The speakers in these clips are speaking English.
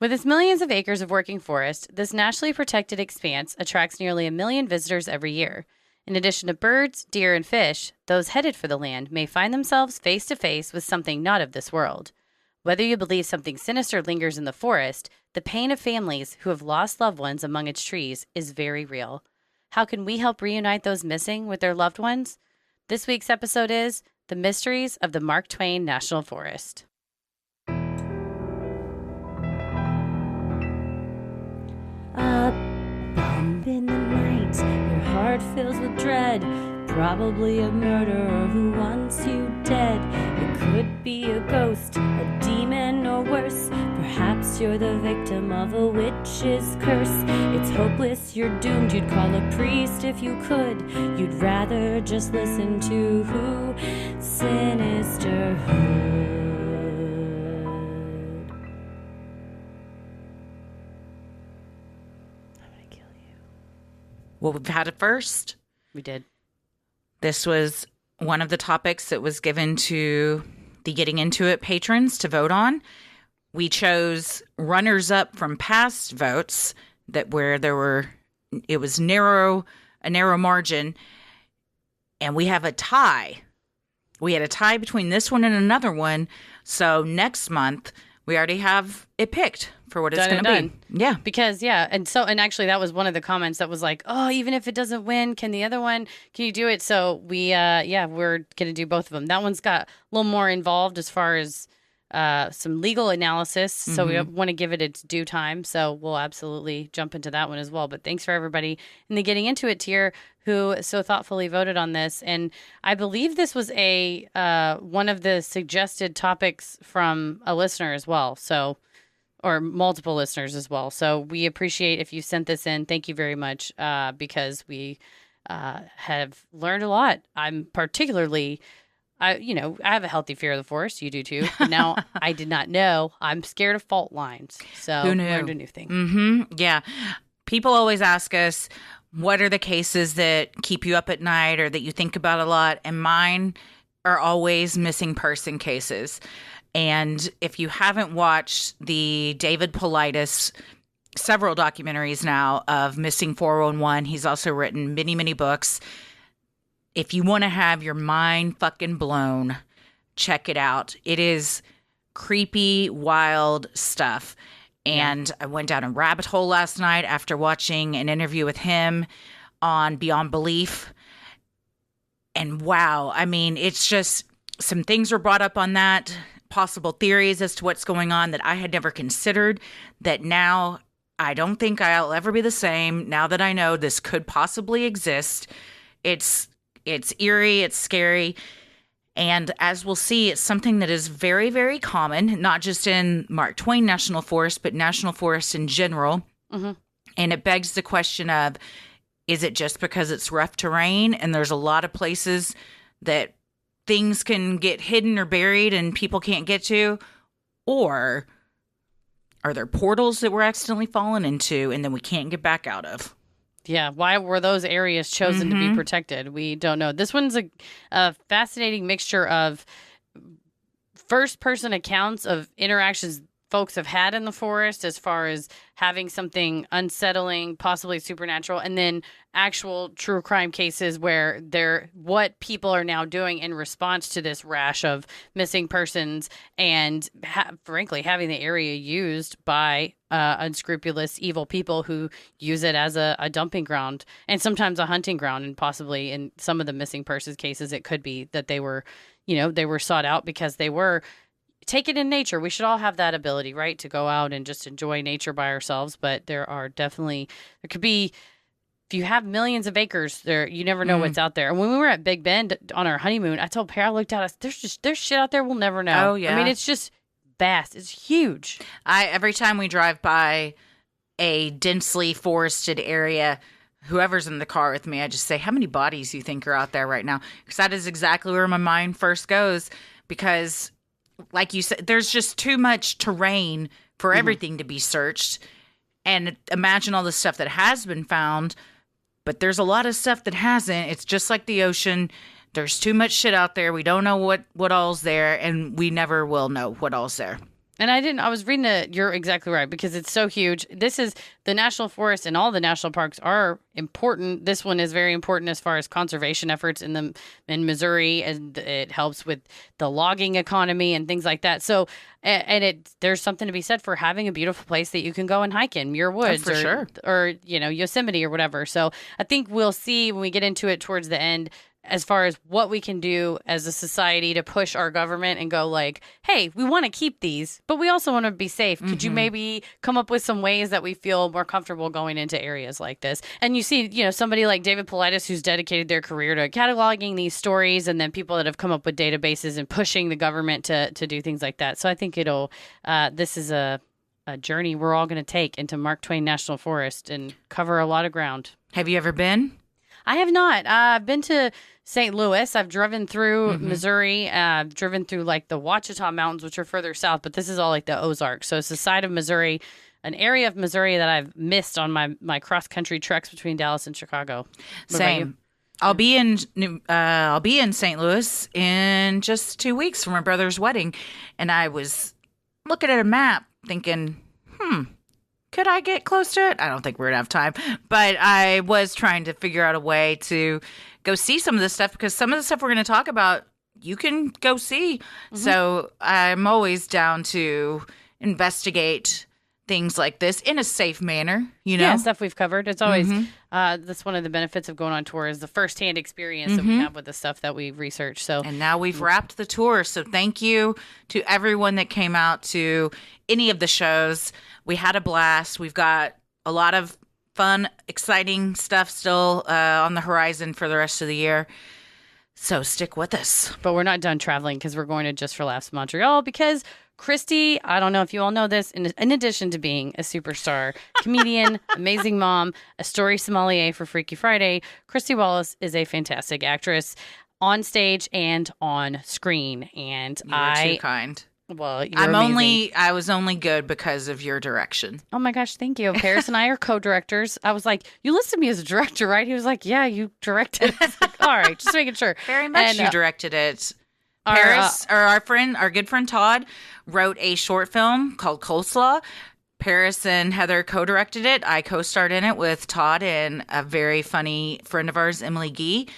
With its millions of acres of working forest, this nationally protected expanse attracts nearly 1 million visitors every year. In addition to birds, deer, and fish, those headed for the land may find themselves face to face with something not of this world. Whether you believe something sinister lingers in the forest, the pain of families who have lost loved ones among its trees is very real. How can we help reunite those missing with their loved ones? This week's episode is The Mysteries of the Mark Twain National Forest. A bump in the night, your heart fills with dread. Probably a murderer who wants you dead. It could be a ghost, a demon, or worse. Perhaps you're the victim of a witch's curse. It's hopeless, you're doomed. You'd call a priest if you could. You'd rather just listen to who? Sinisterhood. Well, we've had it first. We did. This was one of the topics that was given to the Getting Into It patrons to vote on. We chose runners-up from past votes it was a narrow margin, and we have a tie. We had a tie between this one and another one, so next month we already have it picked for what it's going to be. Yeah. Because, and actually that was one of the comments that was like, oh, even if it doesn't win, can you do it? So we're going to do both of them. That one's got a little more involved as far as some legal analysis. So we want to give it its due time. So we'll absolutely jump into that one as well. But thanks for everybody in the Getting Into It tier who so thoughtfully voted on this. And I believe this was one of the suggested topics from a listener as well. So, or multiple listeners as well. So we appreciate if you sent this in. Thank you very much because we have learned a lot. I'm particularly... I have a healthy fear of the forest. You do too. Now, I did not know. I'm scared of fault lines. So who knew? Learned a new thing. Mm-hmm. Yeah. People always ask us, what are the cases that keep you up at night or that you think about a lot? And mine are always missing person cases. And if you haven't watched the David Politis, several documentaries now of Missing 411, he's also written many, many books. If you want to have your mind fucking blown, check it out. It is creepy, wild stuff. And I went down a rabbit hole last night after watching an interview with him on Beyond Belief. And wow, I mean, it's just some things were brought up on that, possible theories as to what's going on that I had never considered, that now I don't think I'll ever be the same now that I know this could possibly exist. It's eerie, it's scary, and as we'll see, it's something that is very, very common, not just in Mark Twain National Forest, but national forests in general. Mm-hmm. And it begs the question of, is it just because it's rough terrain and there's a lot of places that things can get hidden or buried and people can't get to? Or are there portals that we're accidentally fallen into and then we can't get back out of? Yeah, why were those areas chosen to be protected? We don't know. This one's a fascinating mixture of first-person accounts of interactions folks have had in the forest as far as having something unsettling, possibly supernatural, and then actual true crime cases where what people are now doing in response to this rash of missing persons and frankly having the area used by unscrupulous evil people who use it as a dumping ground and sometimes a hunting ground, and possibly in some of the missing persons cases it could be that they were sought out because they were taken in nature. We should all have that ability, right, to go out and just enjoy nature by ourselves. But there could be, if you have millions of acres there, you never know what's out there. And when we were at Big Bend on our honeymoon, I told Perry, I looked out, there's shit out there we'll never know. Oh, yeah. I mean, it's just vast. It's huge. Every time we drive by a densely forested area, whoever's in the car with me, I just say, how many bodies do you think are out there right now? Because that is exactly where my mind first goes. Because like you said, there's just too much terrain for everything to be searched. And imagine all the stuff that has been found, but there's a lot of stuff that hasn't. It's just like the ocean. There's too much shit out there. We don't know what all's there, and we never will know what all's there. And I was reading it. You're exactly right, because it's so huge. This is the national forest, and all the national parks are important. This one is very important as far as conservation efforts in Missouri, and it helps with the logging economy and things like that. So, there's something to be said for having a beautiful place that you can go and hike in Muir Woods, or Yosemite or whatever. So I think we'll see when we get into it towards the end, as far as what we can do as a society to push our government and go like, hey, we want to keep these, but we also want to be safe. Could you maybe come up with some ways that we feel more comfortable going into areas like this? And you see, somebody like David Politis, who's dedicated their career to cataloging these stories, and then people that have come up with databases and pushing the government to do things like that. So I think this is a journey we're all going to take into Mark Twain National Forest and cover a lot of ground. Have you ever been? I have not. I've been to St. Louis. I've driven through Missouri. I've driven through like the Ouachita Mountains, which are further south, but this is all like the Ozarks. So it's the side of Missouri, an area of Missouri that I've missed on my cross-country treks between Dallas and Chicago. What Same. I'll be in St. Louis in just 2 weeks for my brother's wedding, and I was looking at a map thinking, could I get close to it? I don't think we're going to have time. But I was trying to figure out a way to go see some of this stuff, because some of the stuff we're going to talk about, you can go see. So I'm always down to investigate things like this in a safe manner, Yeah, stuff we've covered. It's always, that's one of the benefits of going on tour, is the firsthand experience that we have with the stuff that we've researched. So, and now we've wrapped the tour. So thank you to everyone that came out to any of the shows. We had a blast. We've got a lot of fun, exciting stuff still on the horizon for the rest of the year. So stick with us. But we're not done traveling, because we're going to Just for Laughs Montreal, because Christy, I don't know if you all know this, in addition to being a superstar comedian, amazing mom, a story sommelier for Freaky Friday, Christy Wallace is a fantastic actress on stage and on screen. And You're too kind. Well, you're amazing. I was only good because of your direction. Oh my gosh, thank you. Paris and I are co-directors. I was like, you listed me as a director, right? He was like, yeah, you directed. I was like, all right, just making sure. Very much you directed it. Paris, our good friend Todd, wrote a short film called Coleslaw. Paris and Heather co-directed it. I co-starred in it with Todd and a very funny friend of ours, Emily Gee.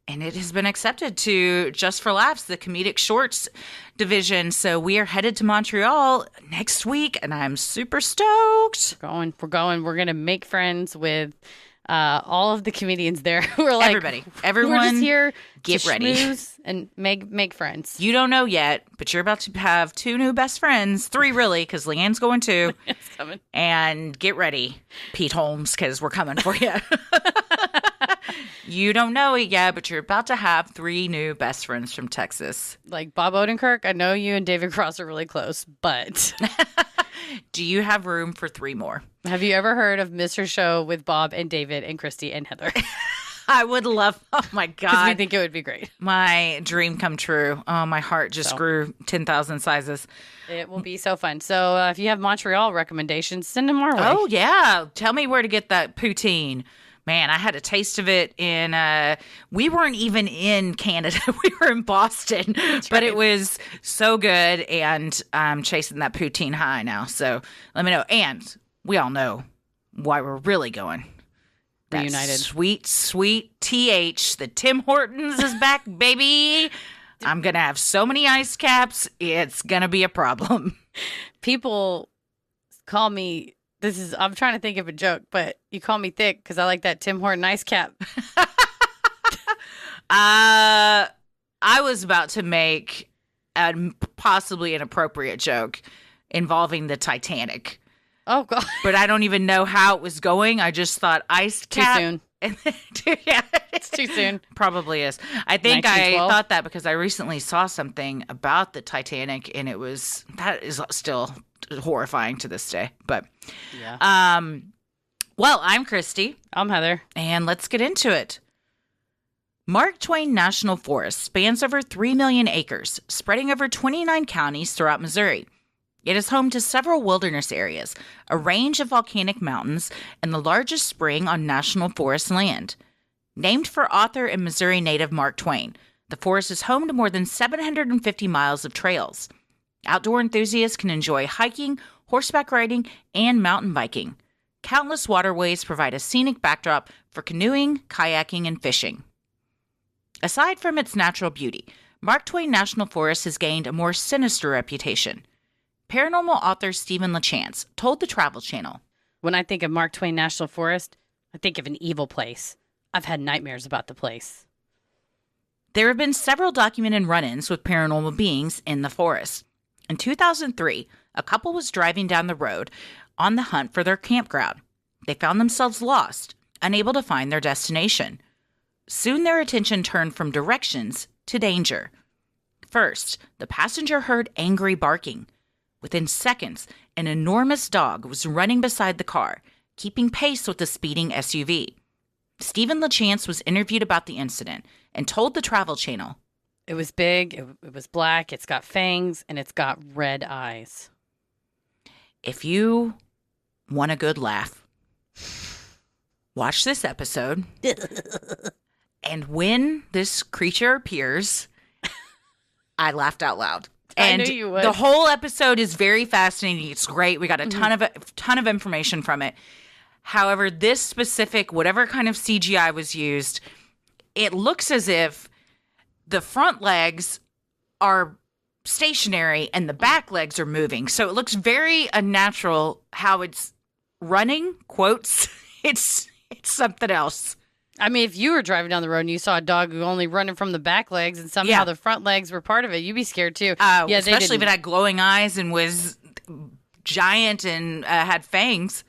And it has been accepted to Just for Laughs, the comedic shorts division. So we are headed to Montreal next week, and I'm super stoked. We're going. We're going to make friends with all of the comedians there. We're like, everyone, we're just here get to ready schmooze and make friends. You don't know yet, but you're about to have 2 new best friends, 3 really, because Leanne's going too. It's coming. And get ready, Pete Holmes, because we're coming for you. You don't know it yet, but you're about to have 3 new best friends from Texas. Like Bob Odenkirk, I know you and David Cross are really close, but do you have room for 3 more? Have you ever heard of Mr. Show with Bob and David and Christy and Heather? I would love, oh my God. Because we think it would be great. My dream come true. Oh, my heart just grew 10,000 sizes. It will be so fun. So if you have Montreal recommendations, send them our way. Oh, yeah. Tell me where to get that poutine. Man, I had a taste of it in, we weren't even in Canada. We were in Boston. But it was so good, and I'm chasing that poutine high now. So let me know. And we all know why we're really going. That Reunited. Sweet, sweet TH. The Tim Hortons is back, baby. I'm going to have so many ice caps. It's going to be a problem. People call me... I'm trying to think of a joke, but you call me thick because I like that Tim Horton ice cap. I was about to make a possibly inappropriate joke involving the Titanic. Oh, God. But I don't even know how it was going. I just thought ice cap. Too soon. Yeah. It's too soon. Probably is. I think I thought that because I recently saw something about the Titanic, and that is still horrifying to this day. But yeah. Well, I'm Christy. I'm Heather. And let's get into it. Mark Twain National Forest spans over 3 million acres, spreading over 29 counties throughout Missouri. It is home to several wilderness areas, a range of volcanic mountains, and the largest spring on national forest land. Named for author and Missouri native Mark Twain, the forest is home to more than 750 miles of trails. Outdoor enthusiasts can enjoy hiking, horseback riding, and mountain biking. Countless waterways provide a scenic backdrop for canoeing, kayaking, and fishing. Aside from its natural beauty, Mark Twain National Forest has gained a more sinister reputation. Paranormal author Stephen LaChance told the Travel Channel, When I think of Mark Twain National Forest, I think of an evil place. I've had nightmares about the place. There have been several documented run-ins with paranormal beings in the forest. In 2003, a couple was driving down the road on the hunt for their campground. They found themselves lost, unable to find their destination. Soon their attention turned from directions to danger. First, the passenger heard angry barking. Within seconds, an enormous dog was running beside the car, keeping pace with the speeding SUV. Stephen LaChance was interviewed about the incident and told the Travel Channel, It was big, it was black, it's got fangs, and it's got red eyes. if you want a good laugh, watch this episode. And when this creature appears, I laughed out loud. And I knew you would. The whole episode is very fascinating. It's great. We got a ton of information from it. However, this specific, whatever kind of CGI was used, it looks as if the front legs are stationary and the back legs are moving. So it looks very unnatural how it's running, quotes. It's something else. I mean, if you were driving down the road and you saw a dog who only running from the back legs and somehow the front legs were part of it, you'd be scared too. Especially if it had glowing eyes and was giant and had fangs.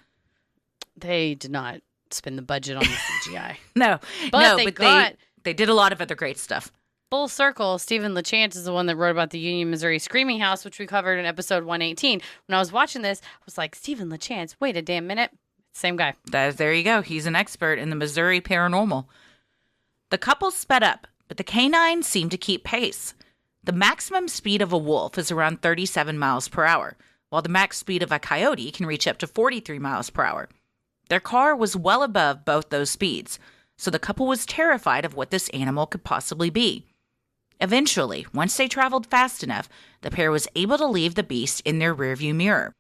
They did not spend the budget on the CGI. No, but they did a lot of other great stuff. Full circle, Stephen LaChance is the one that wrote about the Union, Missouri Screaming House, which we covered in episode 118. When I was watching this, I was like, Stephen LaChance, wait a damn minute. Same guy. There you go. He's an expert in the Missouri paranormal. The couple sped up, but the canines seemed to keep pace. The maximum speed of a wolf is around 37 miles per hour, while the max speed of a coyote can reach up to 43 miles per hour. Their car was well above both those speeds, so the couple was terrified of what this animal could possibly be. Eventually, once they traveled fast enough, the pair was able to leave the beast in their rearview mirror.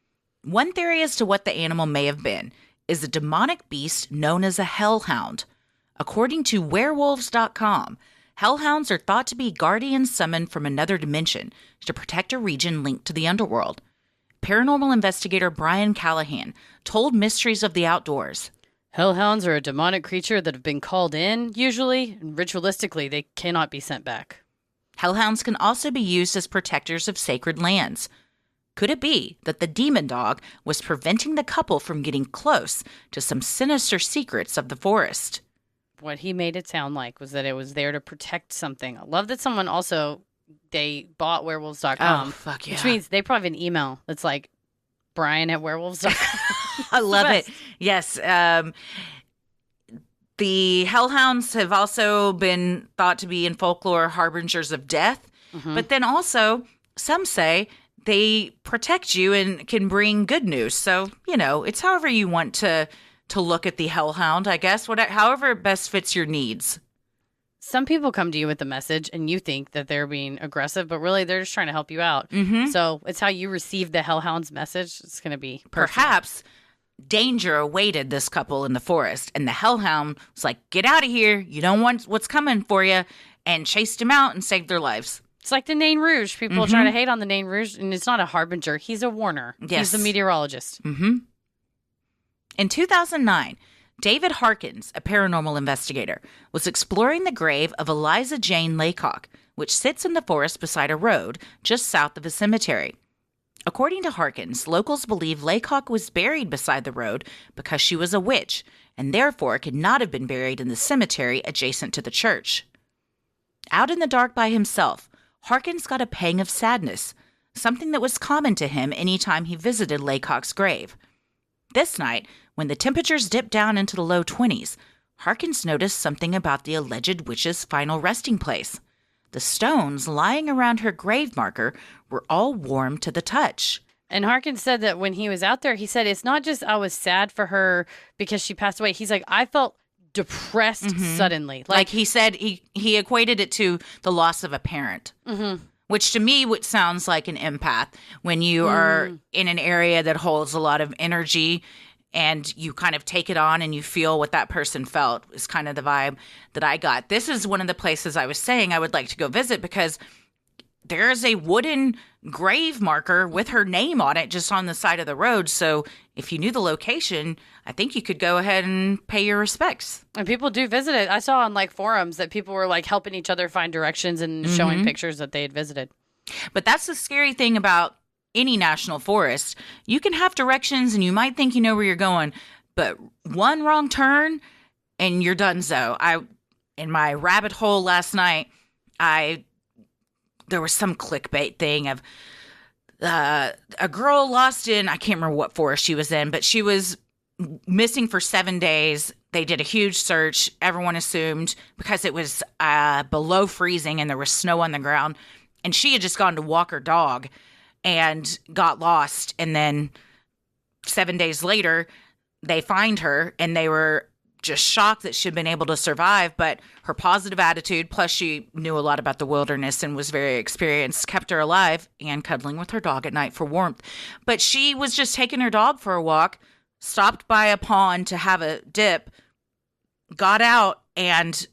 One theory as to what the animal may have been is a demonic beast known as a hellhound. According to werewolves.com, hellhounds are thought to be guardians summoned from another dimension to protect a region linked to the underworld. Paranormal investigator Brian Callahan told Mysteries of the Outdoors, Hellhounds are a demonic creature that have been called in, usually, and ritualistically, they cannot be sent back. Hellhounds can also be used as protectors of sacred lands. Could it be that the demon dog was preventing the couple from getting close to some sinister secrets of the forest? What he made it sound like was that it was there to protect something. I love that someone also, they bought werewolves.com. Oh, fuck yeah. Which means they probably have an email that's like, Brian at werewolves.com. I love it. Yes. The hellhounds have also been thought to be in folklore harbingers of death. Mm-hmm. But then also, some say they protect you and can bring good news. So, it's however you want to look at the hellhound, I guess. However it best fits your needs. Some people come to you with a message and you think that they're being aggressive, but really they're just trying to help you out. Mm-hmm. So it's how you receive the hellhound's message. It's going to be personal. Perhaps danger awaited this couple in the forest, and the hellhound was like, get out of here. You don't want what's coming for you, and chased him out and saved their lives. It's like the Nain Rouge. People try to hate on the Nain Rouge, and it's not a harbinger. He's a warner. Yes. He's a meteorologist. Mm-hmm. In 2009, David Harkins, a paranormal investigator, was exploring the grave of Eliza Jane Laycock, which sits in the forest beside a road just south of a cemetery. According to Harkins, locals believe Laycock was buried beside the road because she was a witch, and therefore could not have been buried in the cemetery adjacent to the church. Out in the dark by himself, Harkins got a pang of sadness, something that was common to him any time he visited Laycock's grave. This night, when the temperatures dipped down into the low 20s, Harkins noticed something about the alleged witch's final resting place. The stones lying around her grave marker were all warm to the touch. And Harkins said that when he was out there, he said, it's not just I was sad for her because she passed away. He's like, I felt depressed suddenly. Like he said, he equated it to the loss of a parent. Mm-hmm. which to me what sounds like an empath when you are in an area that holds a lot of energy and you kind of take it on and you feel what that person felt is kind of the vibe that I got. This is one of the places I was saying I would like to go visit because there's a wooden grave marker with her name on it just on the side of the road. So if you knew the location, I think you could go ahead and pay your respects. And people do visit it. I saw on like forums that people were like helping each other find directions and showing pictures that they had visited. But that's the scary thing about any national forest. You can have directions and you might think you know where you're going, but one wrong turn and you're donezo. In my rabbit hole last night, there was some clickbait thing of a girl lost in, I can't remember what forest she was in, but she was missing for 7 days. They did a huge search. Everyone assumed because it was below freezing and there was snow on the ground. And she had just gone to walk her dog and got lost. And then 7 days later, they find her and they were just shocked that she'd been able to survive. But her positive attitude, plus she knew a lot about the wilderness and was very experienced, kept her alive and cuddling with her dog at night for warmth. But she was just taking her dog for a walk, stopped by a pond to have a dip, got out and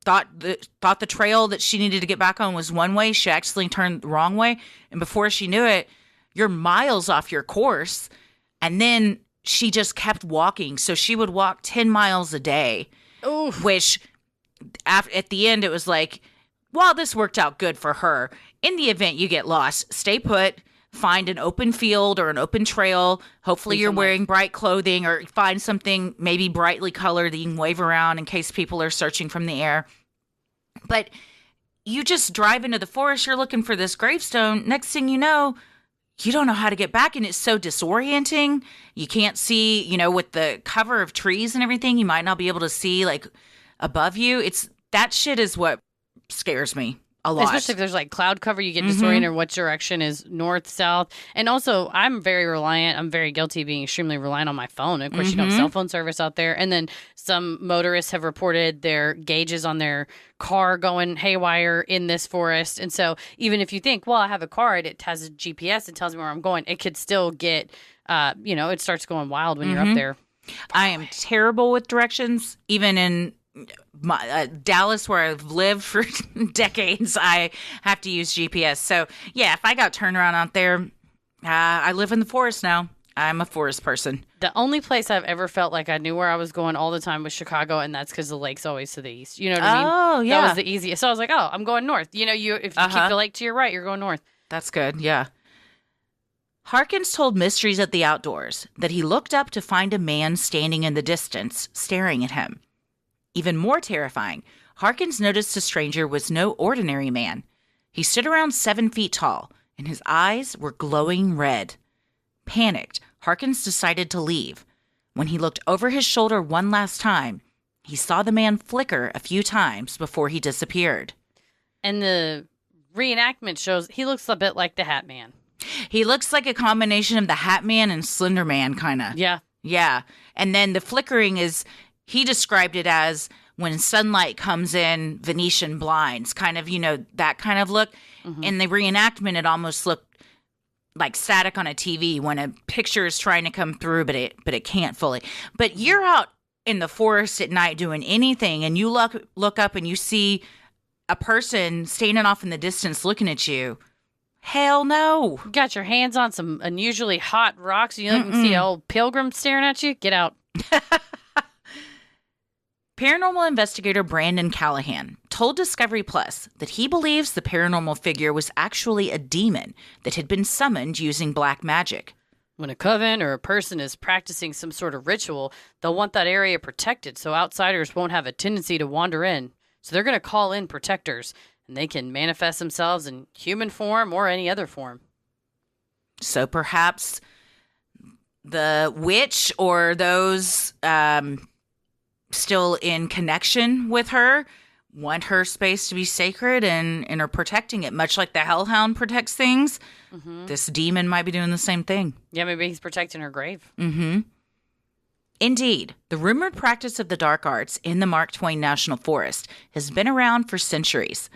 thought the trail that she needed to get back on was one way. She actually turned the wrong way. And before she knew it, you're miles off your course. And then she just kept walking. So she would walk 10 miles a day, which at the end, it was like, well, this worked out good for her. In the event you get lost, stay put, find an open field or an open trail. Hopefully you're wearing bright clothing or find something maybe brightly colored that you can wave around in case people are searching from the air. But you just drive into the forest, you're looking for this gravestone. Next thing you know, you don't know how to get back, and it's so disorienting. You can't see, with the cover of trees and everything, you might not be able to see like above you. That shit is what scares me a lot. Especially if there's like cloud cover, you get disoriented what direction is north, south. And also, I'm very reliant. I'm very guilty of being extremely reliant on my phone. Of course, you don't have cell phone service out there. And then some motorists have reported their gauges on their car going haywire in this forest. And so even if you think, well, I have a car, it has a GPS, it tells me where I'm going, it could still get, it starts going wild when you're up there. I am terrible with directions, even in Dallas, where I've lived for decades. I have to use GPS. So yeah, if I got turned around out there, I live in the forest now. I'm a forest person. The only place I've ever felt like I knew where I was going all the time was Chicago, and that's because the lake's always to the east. You know what I mean? Oh, yeah. That was the easiest. So I was like, oh, I'm going north. If you keep the lake to your right, you're going north. That's good, yeah. Harkins told Mysteries at the Outdoors that he looked up to find a man standing in the distance, staring at him. Even more terrifying, Harkins noticed the stranger was no ordinary man. He stood around 7 feet tall, and his eyes were glowing red. Panicked, Harkins decided to leave. When he looked over his shoulder one last time, he saw the man flicker a few times before he disappeared. And the reenactment shows he looks a bit like the Hat Man. He looks like a combination of the Hat Man and Slender Man, kind of. Yeah. Yeah. And then the flickering is, he described it as when sunlight comes in Venetian blinds, kind of, that kind of look. In the reenactment, it almost looked like static on a TV when a picture is trying to come through, but it can't fully. But you're out in the forest at night doing anything, and you look up and you see a person standing off in the distance looking at you. Hell no. You got your hands on some unusually hot rocks. You can see an old pilgrim staring at you. Get out. Paranormal investigator Brandon Callahan told Discovery Plus that he believes the paranormal figure was actually a demon that had been summoned using black magic. When a coven or a person is practicing some sort of ritual, they'll want that area protected so outsiders won't have a tendency to wander in. So they're going to call in protectors, and they can manifest themselves in human form or any other form. So perhaps the witch or those still in connection with her want her space to be sacred and are protecting it, much like the Hellhound protects things. This demon might be doing the same thing. Yeah, maybe he's protecting her grave. Indeed, the rumored practice of the dark arts in the Mark Twain National Forest has been around for centuries.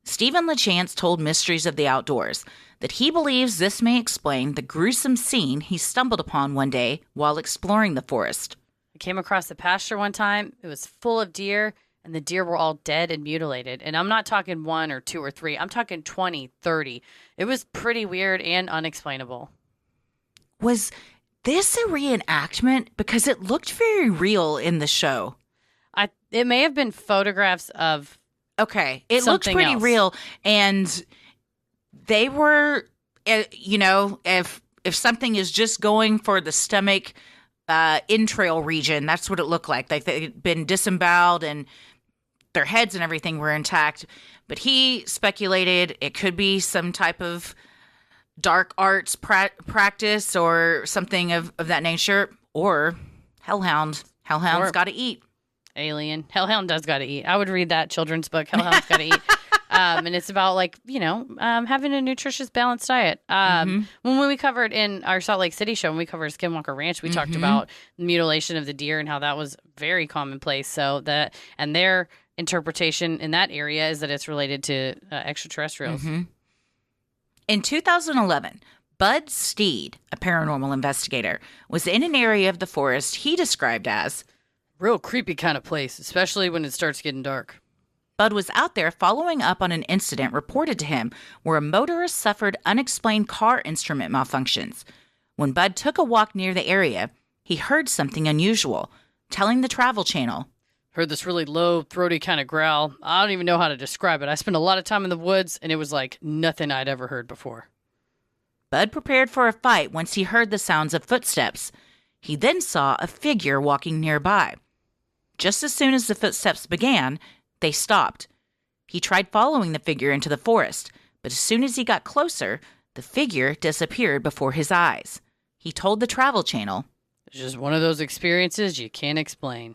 Stephen LaChance told Mysteries of the Outdoors that he believes this may explain the gruesome scene he stumbled upon one day while exploring the forest. I came across a pasture one time. It was full of deer, and the deer were all dead and mutilated. And I'm not talking 1 or 2 or 3. I'm talking 20, 30. It was pretty weird and unexplainable. Was this a reenactment? Because it looked very real in the show. It may have been photographs of Okay, it looked pretty else. real, and they were, if something is just going for the stomach entrail region, that's what it looked like. Like they'd been disemboweled and their heads and everything were intact. But he speculated it could be some type of dark arts practice or something of that nature, or hellhound. Hellhounds got to eat. Alien. Hellhound does got to eat. I would read that children's book, Hellhound's got to eat. And it's about having a nutritious, balanced diet. When we covered in our Salt Lake City show, when we covered Skinwalker Ranch, we talked about the mutilation of the deer and how that was very commonplace. So and their interpretation in that area is that it's related to extraterrestrials. In 2011, Bud Steed, a paranormal investigator, was in an area of the forest he described as real creepy kind of place, especially when it starts getting dark. Bud was out there following up on an incident reported to him where a motorist suffered unexplained car instrument malfunctions. When Bud took a walk near the area, he heard something unusual, telling the Travel Channel, Heard this really low, throaty kind of growl. I don't even know how to describe it. I spent a lot of time in the woods, and it was like nothing I'd ever heard before. Bud prepared for a fight once he heard the sounds of footsteps. He then saw a figure walking nearby. Just as soon as the footsteps began, they stopped. He tried following the figure into the forest, but as soon as he got closer, the figure disappeared before his eyes. He told the Travel Channel, It's just one of those experiences you can't explain.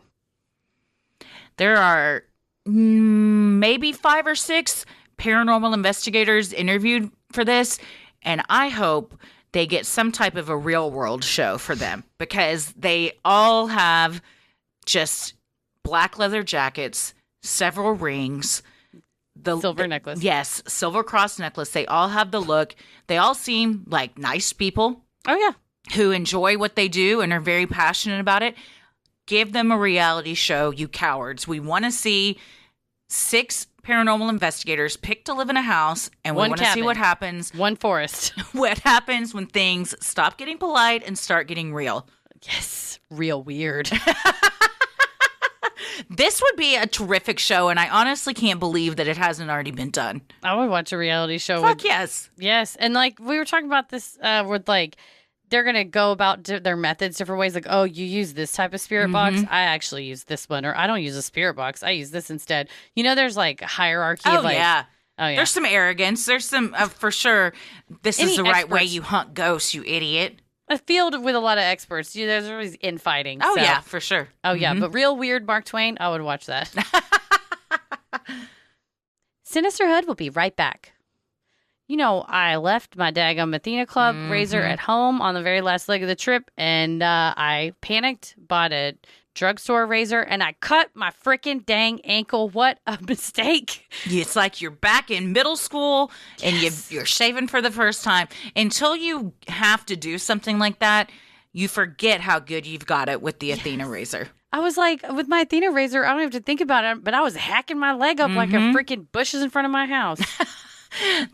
There are maybe 5 or 6 paranormal investigators interviewed for this, and I hope they get some type of a real world show for them because they all have just black leather jackets, several rings, the Silver necklace. Yes, silver cross necklace. They all have the look. They all seem like nice people. Oh, yeah. Who enjoy what they do and are very passionate about it. Give them a reality show, you cowards. We want to see 6 paranormal investigators picked to live in a house, and we want to see what happens. One forest. What happens when things stop getting polite and start getting real. Yes. Real weird. This would be a terrific show, and I honestly can't believe that it hasn't already been done. I would watch a reality show. Fuck yes. Yes. And like we were talking about this with like they're going to go about their methods different ways. Like, oh, you use this type of spirit box. I actually use this one. Or I don't use a spirit box. I use this instead. You know, there's like a hierarchy of like. Yeah. Oh, yeah. There's some arrogance. There's some, for sure, this is the right way you hunt ghosts, you idiot. A field with a lot of experts. There's always infighting. Oh, so. yeah, for sure. Oh, yeah. But real weird Mark Twain, I would watch that. Sinisterhood will be right back. You know, I left my daggum Athena Club razor at home on the very last leg of the trip, and I panicked, bought a drugstore razor, and I cut my freaking dang ankle. What a mistake. It's like you're back in middle school and you're shaving for the first time. Until you have to do something like that, you forget how good you've got it with the Athena razor. I was like, with my Athena razor, I don't have to think about it, but I was hacking my leg up like a freaking bushes in front of my house.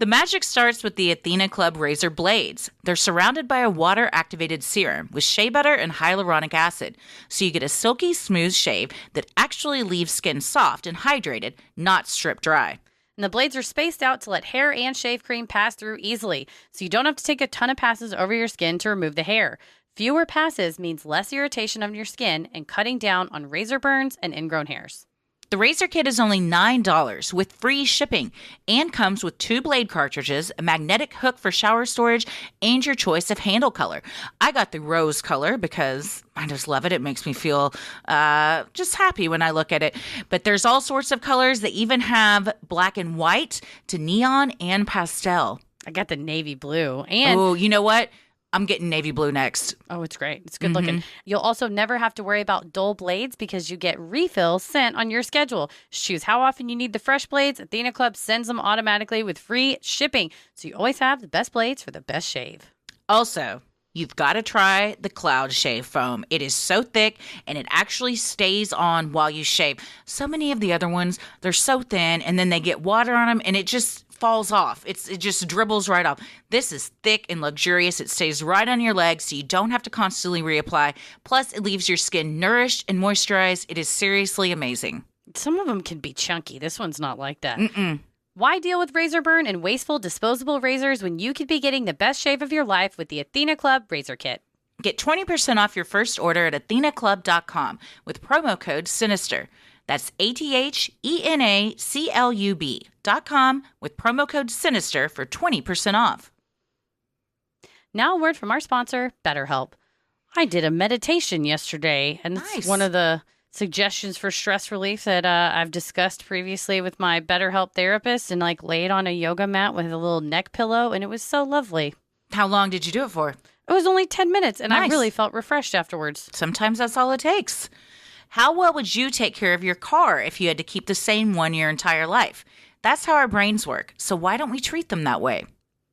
The magic starts with the Athena Club razor blades. They're surrounded by a water-activated serum with shea butter and hyaluronic acid, so you get a silky, smooth shave that actually leaves skin soft and hydrated, not stripped dry. And the blades are spaced out to let hair and shave cream pass through easily, so you don't have to take a ton of passes over your skin to remove the hair. Fewer passes means less irritation on your skin and cutting down on razor burns and ingrown hairs. The razor kit is only $9 with free shipping and comes with 2 blade cartridges, a magnetic hook for shower storage, and your choice of handle color. I got the rose color because I just love it. It makes me feel just happy when I look at it. But there's all sorts of colors. They even have black and white to neon and pastel. I got the navy blue. And oh, you know what? I'm getting navy blue next. Oh, it's great. It's good looking. You'll also never have to worry about dull blades because you get refills sent on your schedule. Just choose how often you need the fresh blades. Athena Club sends them automatically with free shipping. So you always have the best blades for the best shave. Also, you've got to try the Cloud Shave Foam. It is so thick and it actually stays on while you shave. So many of the other ones, they're so thin and then they get water on them and it just falls off. It just dribbles right off. This is thick and luxurious. It stays right on your legs so you don't have to constantly reapply. Plus, it leaves your skin nourished and moisturized. It is seriously amazing. Some of them can be chunky. This one's not like that. Why deal with razor burn and wasteful disposable razors when you could be getting the best shave of your life with the Athena Club Razor Kit? Get 20% off your first order at athenaclub.com with promo code SINISTER. That's ATHENACLUB.com with promo code SINISTER for 20% off. Now a word from our sponsor, BetterHelp. I did a meditation yesterday, and it's one of the suggestions for stress relief that I've discussed previously with my BetterHelp therapist, and laid on a yoga mat with a little neck pillow, and it was so lovely. How long did you do it for? It was only 10 minutes, and I really felt refreshed afterwards. Sometimes that's all it takes. How well would you take care of your car if you had to keep the same one your entire life? That's how our brains work, so why don't we treat them that way?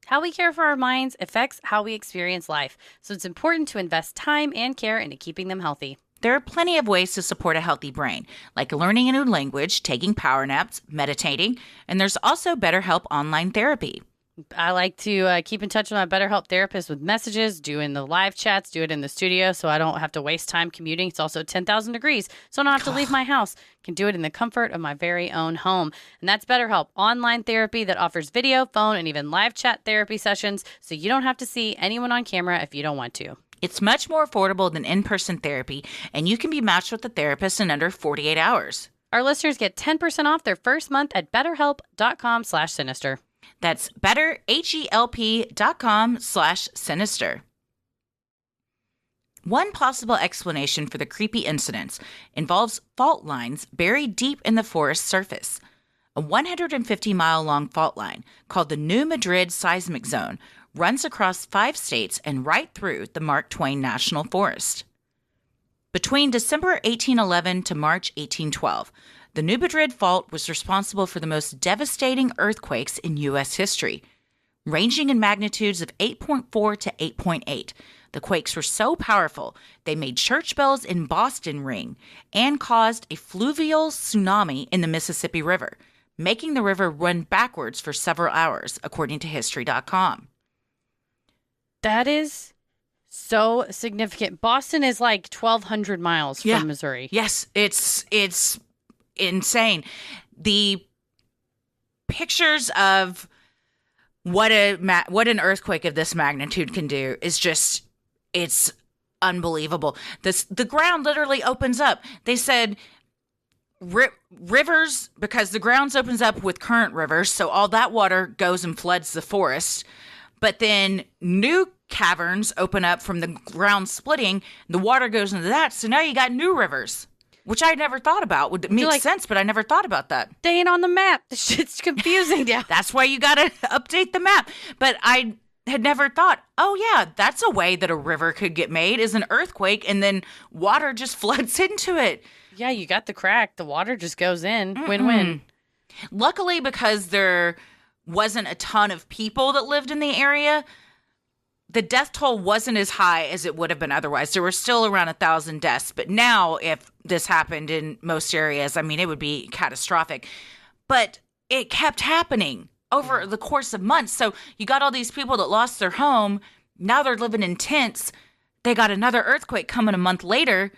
How we care for our minds affects how we experience life, so it's important to invest time and care into keeping them healthy. There are plenty of ways to support a healthy brain, like learning a new language, taking power naps, meditating, and there's also BetterHelp online therapy. I like to keep in touch with my BetterHelp therapist with messages, doing the live chats, do it in the studio so I don't have to waste time commuting. It's also 10,000 degrees, so I don't have to leave my house. Can do it in the comfort of my very own home. And that's BetterHelp, online therapy that offers video, phone, and even live chat therapy sessions, so you don't have to see anyone on camera if you don't want to. It's much more affordable than in-person therapy, and you can be matched with a therapist in under 48 hours. Our listeners get 10% off their first month at betterhelp.com/sinister. That's betterhelp.com/sinister. One possible explanation for the creepy incidents involves fault lines buried deep in the forest surface. A 150-mile-long fault line called the New Madrid Seismic Zone runs across 5 states and right through the Mark Twain National Forest. Between December 1811 to March 1812, the New Madrid Fault was responsible for the most devastating earthquakes in U.S. history, ranging in magnitudes of 8.4 to 8.8. The quakes were so powerful, they made church bells in Boston ring and caused a fluvial tsunami in the Mississippi River, making the river run backwards for several hours, according to History.com. That is so significant. Boston is 1,200 miles from Missouri. Yes, it's insane. The pictures of what an earthquake of this magnitude can do is just, it's unbelievable. The ground literally opens up. They said rivers, because the ground opens up with current rivers, so all that water goes and floods the forest. But then new caverns open up from the ground splitting. The water goes into that, so now you got new rivers. Which I never thought about. Would make sense, but I never thought about that. They ain't on the map. This shit's confusing. Yeah. That's why you got to update the map. But I had never thought, oh, yeah, that's a way that a river could get made, is an earthquake, and then water just floods into it. Yeah, you got the crack. The water just goes in. Win-win. Luckily, because there wasn't a ton of people that lived in the area, the death toll wasn't as high as it would have been otherwise. There were still around 1,000 deaths. But now, if this happened in most areas, I mean, it would be catastrophic. But it kept happening over the course of months. So you got all these people that lost their home. Now they're living in tents. They got another earthquake coming a month later.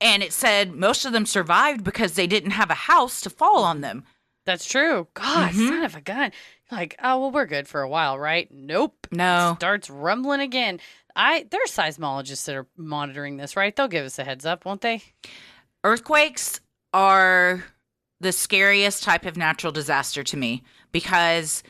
And it said most of them survived because they didn't have a house to fall on them. That's true. God, son of a gun. Oh, well, we're good for a while, right? Nope. No. It starts rumbling again. There are seismologists that are monitoring this, right? They'll give us a heads up, won't they? Earthquakes are the scariest type of natural disaster to me because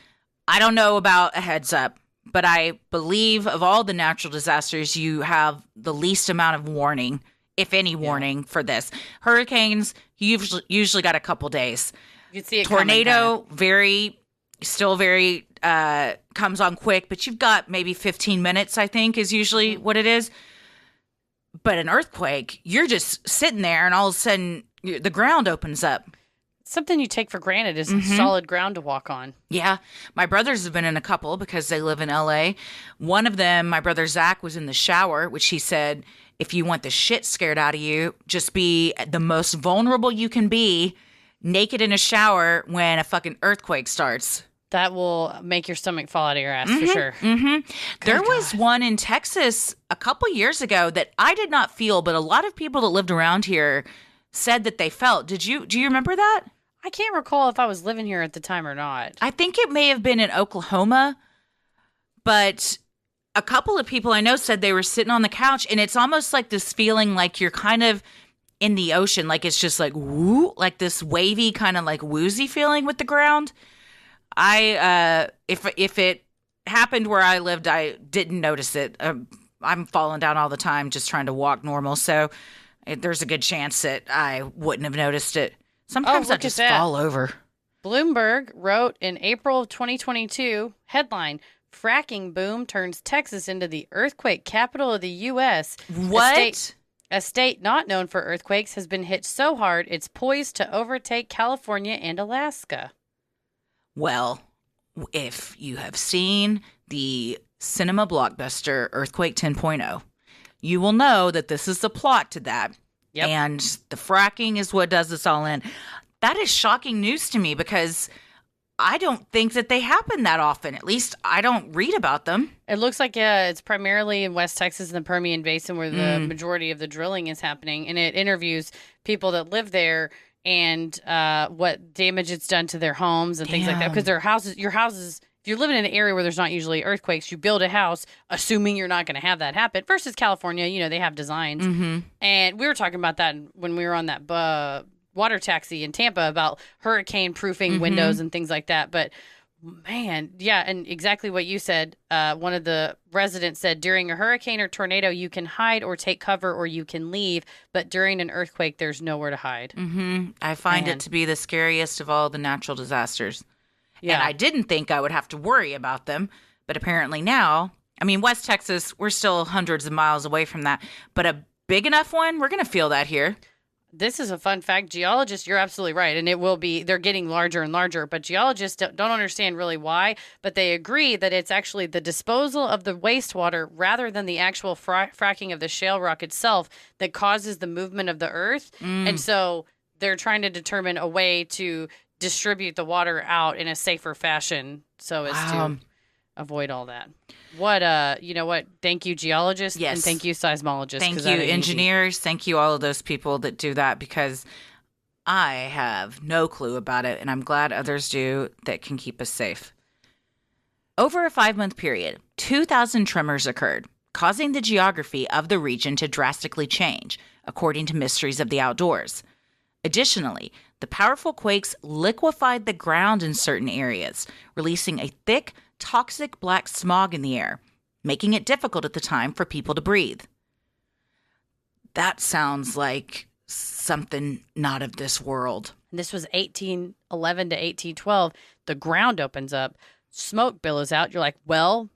I don't know about a heads up, but I believe of all the natural disasters, you have the least amount of warning, if any warning, for this. Hurricanes, you usually got a couple days. You can see it Tornado, coming, still very comes on quick, but you've got maybe 15 minutes, I think, is usually what it is. But an earthquake, you're just sitting there, and all of a sudden, the ground opens up. Something you take for granted is solid ground to walk on. Yeah. My brothers have been in a couple because they live in LA. One of them, my brother Zach, was in the shower, which he said, if you want the shit scared out of you, just be the most vulnerable you can be, naked in a shower when a fucking earthquake starts. That will make your stomach fall out of your ass for sure. There was one in Texas a couple years ago that I did not feel, but a lot of people that lived around here said that they felt. Do you remember that? I can't recall if I was living here at the time or not. I think it may have been in Oklahoma, but a couple of people I know said they were sitting on the couch, and it's almost like this feeling like you're kind of in the ocean, like it's just like woo, like this wavy kind of like woozy feeling with the ground. If it happened where I lived, I didn't notice it. I'm falling down all the time just trying to walk normal, so there's a good chance that I wouldn't have noticed it. Sometimes I just fall over. Bloomberg wrote in April of 2022, headline, fracking boom turns Texas into the earthquake capital of the U.S. What? A state not known for earthquakes has been hit so hard it's poised to overtake California and Alaska. Well, if you have seen the cinema blockbuster Earthquake 10.0, you will know that this is the plot to that. Yep. And the fracking is what does this all in. That is shocking news to me because I don't think that they happen that often. At least I don't read about them. It looks like it's primarily in West Texas and the Permian Basin where the majority of the drilling is happening. And it interviews people that live there and what damage it's done to their homes and things like that. Because your houses, if you're living in an area where there's not usually earthquakes, you build a house assuming you're not going to have that happen. Versus California, they have designs. And we were talking about that when we were on that water taxi in Tampa about hurricane proofing windows and things like that. But man, yeah, and exactly what you said. One of the residents said during a hurricane or tornado, you can hide or take cover or you can leave. But during an earthquake, there's nowhere to hide. I find it to be the scariest of all the natural disasters. Yeah. And I didn't think I would have to worry about them. But apparently now, I mean, West Texas, we're still hundreds of miles away from that. But a big enough one, we're going to feel that here. This is a fun fact. Geologists, you're absolutely right. And it will be, they're getting larger and larger. But geologists don't understand really why. But they agree that it's actually the disposal of the wastewater rather than the actual fracking of the shale rock itself that causes the movement of the earth. And so they're trying to determine a way to distribute the water out in a safer fashion so as to avoid all that. You know what? Thank you, geologists. Yes. And thank you, seismologists. Thank you, engineers. Easy. Thank you, all of those people that do that because I have no clue about it. And I'm glad others do that can keep us safe. Over a 5-month period, 2,000 tremors occurred, causing the geography of the region to drastically change, according to Mysteries of the Outdoors. Additionally, the powerful quakes liquefied the ground in certain areas, releasing a thick, toxic black smog in the air, making it difficult at the time for people to breathe. That sounds like something not of this world. This was 1811 to 1812. The ground opens up, smoke billows out. You're like, well,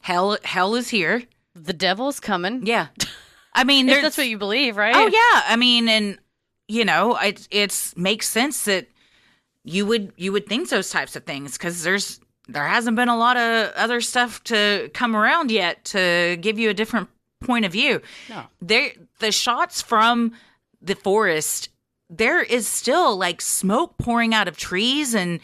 hell is here. The devil's coming. Yeah. I mean, if that's what you believe, right? Oh, yeah. I mean, and it makes sense that you would think those types of things because there hasn't been a lot of other stuff to come around yet to give you a different point of view. No. The shots from the forest, there is still like smoke pouring out of trees and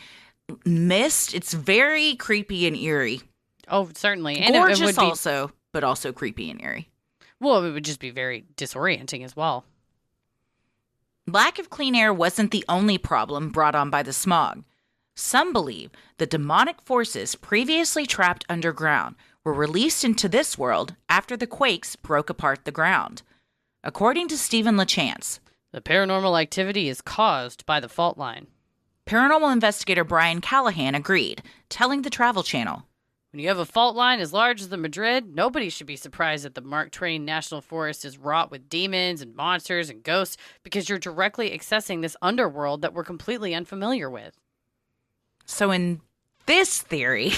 mist. It's very creepy and eerie. Oh, certainly. And gorgeous it would be, also, but also creepy and eerie. Well, it would just be very disorienting as well. Lack of clean air wasn't the only problem brought on by the smog. Some believe the demonic forces previously trapped underground were released into this world after the quakes broke apart the ground. According to Stephen LaChance, the paranormal activity is caused by the fault line. Paranormal investigator Brian Callahan agreed, telling the Travel Channel, when you have a fault line as large as the Madrid, nobody should be surprised that the Mark Twain National Forest is wrought with demons and monsters and ghosts because you're directly accessing this underworld that we're completely unfamiliar with. So in this theory,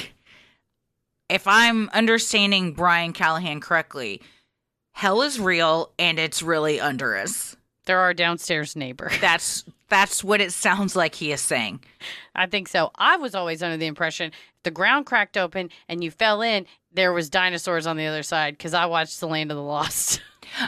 if I'm understanding Brian Callahan correctly, hell is real and it's really under us. They're our downstairs neighbor. That's what it sounds like he is saying. I think so. I was always under the impression if the ground cracked open and you fell in, there was dinosaurs on the other side because I watched The Land of the Lost.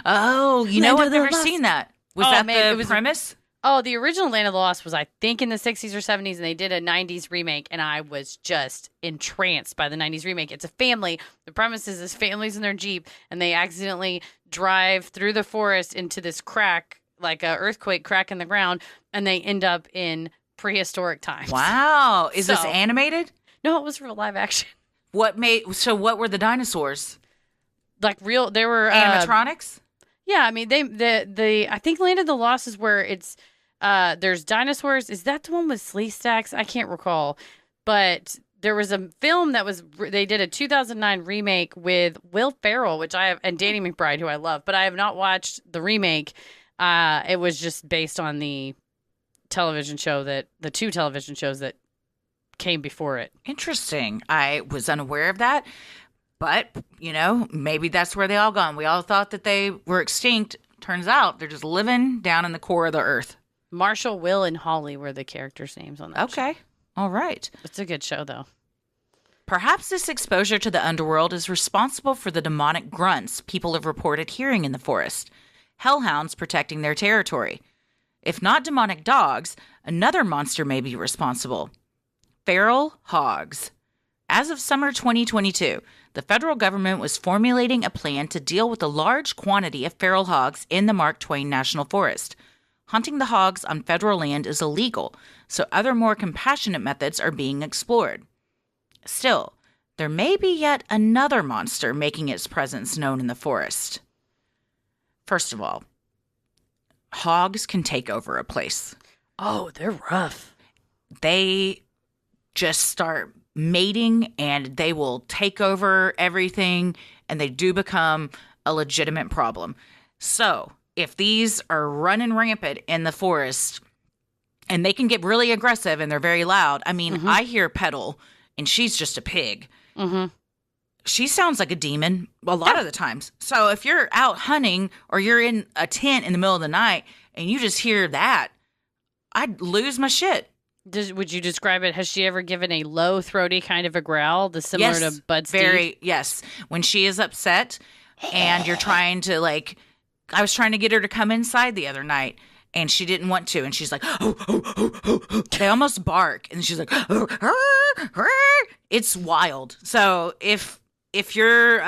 Oh, you know, I've never seen that. Was that the premise? Oh, the original Land of the Lost was, I think, in the 60s or 70s, and they did a 90s remake, and I was just entranced by the 90s remake. It's a family. The premise is this family's in their Jeep, and they accidentally drive through the forest into this crack, like a earthquake crack in the ground, and they end up in prehistoric times. Wow. Is this animated? No, it was real live action. What were the dinosaurs? Like real, they were animatronics? Yeah, I mean I think Land of the Lost is where it's there's dinosaurs. Is that the one with Sleestaks? I can't recall. But there was a film they did a 2009 remake with Will Ferrell, and Danny McBride, who I love, but I have not watched the remake. It was just based on the two television shows that came before it. Interesting. I was unaware of that. But, maybe that's where they all gone. We all thought that they were extinct. Turns out they're just living down in the core of the earth. Marshall, Will, and Holly were the characters' names on that show. Okay. All right. It's a good show, though. Perhaps this exposure to the underworld is responsible for the demonic grunts people have reported hearing in the forest. Hellhounds protecting their territory. If not demonic dogs, another monster may be responsible. Feral hogs. As of summer 2022, the federal government was formulating a plan to deal with a large quantity of feral hogs in the Mark Twain National Forest. Hunting the hogs on federal land is illegal, so other more compassionate methods are being explored. Still, there may be yet another monster making its presence known in the forest. First of all, hogs can take over a place. Oh, they're rough. They just start mating and they will take over everything, and they do become a legitimate problem. So if these are running rampant in the forest, and they can get really aggressive and they're very loud. I mean, I hear Petal and she's just a pig. Mm-hmm. She sounds like a demon a lot of the times. So if you're out hunting or you're in a tent in the middle of the night and you just hear that, I'd lose my shit. Would you describe it? Has she ever given a low, throaty kind of a growl, similar to Bud's Steed? Yes. When she is upset and you're trying to, I was trying to get her to come inside the other night and she didn't want to. And she's like, they almost bark. And she's like, it's wild. So if you're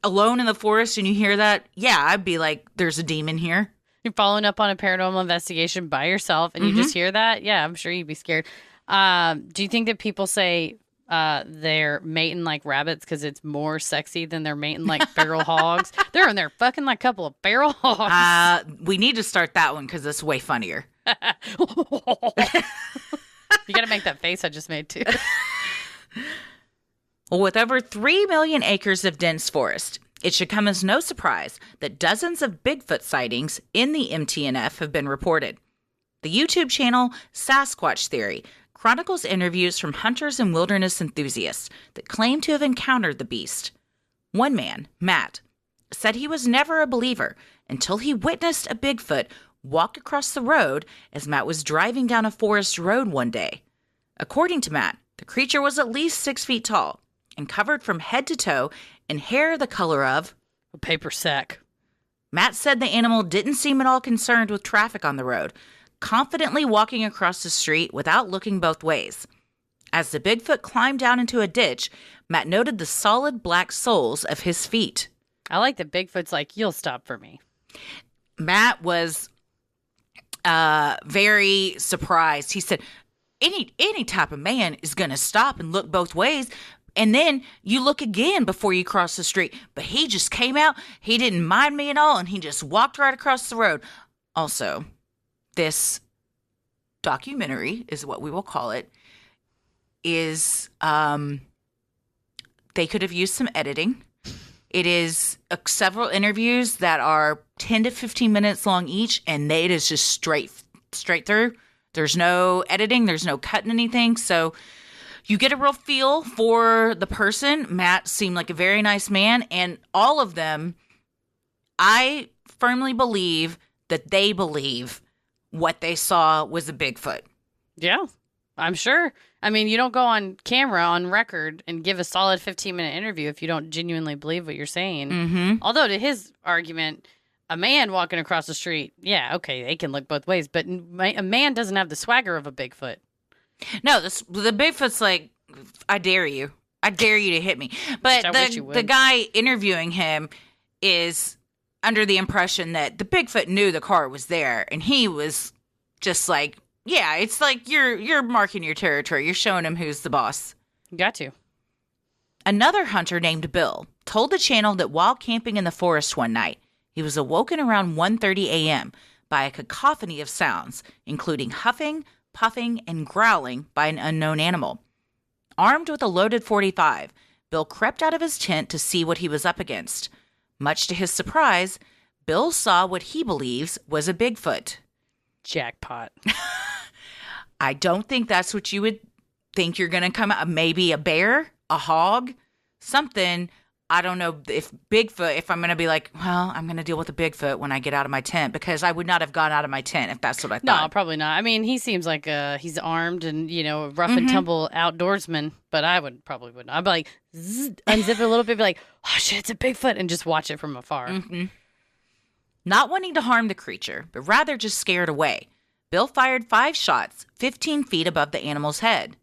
alone in the forest and you hear that, yeah, I'd be like, there's a demon here. You're following up on a paranormal investigation by yourself and you just hear that? Yeah, I'm sure you'd be scared. Do you think that people say they're mating like rabbits because it's more sexy than they're mating like feral hogs? They're in there fucking like a couple of feral hogs. We need to start that one because it's way funnier. You got to make that face I just made too. Well, with over 3 million acres of dense forest, it should come as no surprise that dozens of Bigfoot sightings in the MTNF have been reported. The YouTube channel Sasquatch Theory chronicles interviews from hunters and wilderness enthusiasts that claim to have encountered the beast. One man, Matt, said he was never a believer until he witnessed a Bigfoot walk across the road as Matt was driving down a forest road one day. According to Matt, the creature was at least 6 feet tall and covered from head to toe in hair the color of a paper sack. Matt said the animal didn't seem at all concerned with traffic on the road, confidently walking across the street without looking both ways. As the Bigfoot climbed down into a ditch, Matt noted the solid black soles of his feet. I like that Bigfoot's like, you'll stop for me. Matt was very surprised. He said, any type of man is going to stop and look both ways. And then you look again before you cross the street. But he just came out. He didn't mind me at all. And he just walked right across the road. Also, this documentary is what we will call it. Is they could have used some editing. It is several interviews that are 10 to 15 minutes long each. And it is just straight through. There's no editing. There's no cutting anything. So You get a real feel for the person. Matt seemed like a very nice man, and all of them, I firmly believe that they believe what they saw was a Bigfoot. Yeah, I'm sure. I mean, you don't go on camera, on record, and give a solid 15-minute interview if you don't genuinely believe what you're saying. Mm-hmm. Although, to his argument, a man walking across the street, yeah, okay, they can look both ways, but a man doesn't have the swagger of a Bigfoot. No, the Bigfoot's like, I dare you. I dare you to hit me. But the guy interviewing him is under the impression that the Bigfoot knew the car was there, and he was just like, yeah, it's like you're marking your territory. You're showing him who's the boss. Got to. Another hunter named Bill told the channel that while camping in the forest one night, he was awoken around 1:30 a.m. by a cacophony of sounds, including huffing, puffing, and growling by an unknown animal. Armed with a loaded .45, Bill crept out of his tent to see what he was up against. Much to his surprise, Bill saw what he believes was a Bigfoot. Jackpot. I don't think that's what you would think you're going to come out. Maybe a bear, a hog, something. I don't know if Bigfoot, if I'm going to be like, well, I'm going to deal with a Bigfoot when I get out of my tent, because I would not have gone out of my tent if that's what I thought. No, probably not. I mean, he seems like he's armed and, rough and tumble outdoorsman, but I probably wouldn't. I'd be like, unzip it a little bit, be like, oh shit, it's a Bigfoot, and just watch it from afar. Mm-hmm. Not wanting to harm the creature, but rather just scare it away, Bill fired 5 shots 15 feet above the animal's head.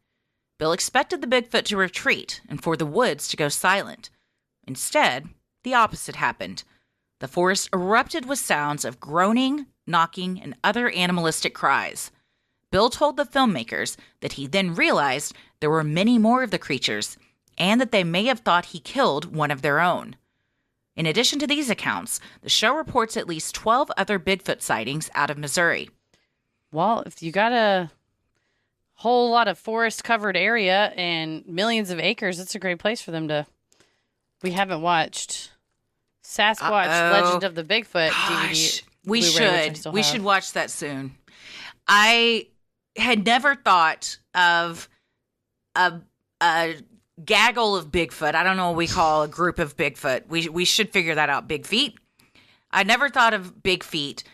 Bill expected the Bigfoot to retreat and for the woods to go silent. Instead, the opposite happened. The forest erupted with sounds of groaning, knocking, and other animalistic cries. Bill told the filmmakers that he then realized there were many more of the creatures, and that they may have thought he killed one of their own. In addition to these accounts, the show reports at least 12 other Bigfoot sightings out of Missouri. Well, if you got a whole lot of forest-covered area and millions of acres, it's a great place for them to... We haven't watched Sasquatch Legend of the Bigfoot DVD. We should. We should watch that soon. I had never thought of a gaggle of Bigfoot. I don't know what we call a group of Bigfoot. We should figure that out. Big feet. I never thought of big feet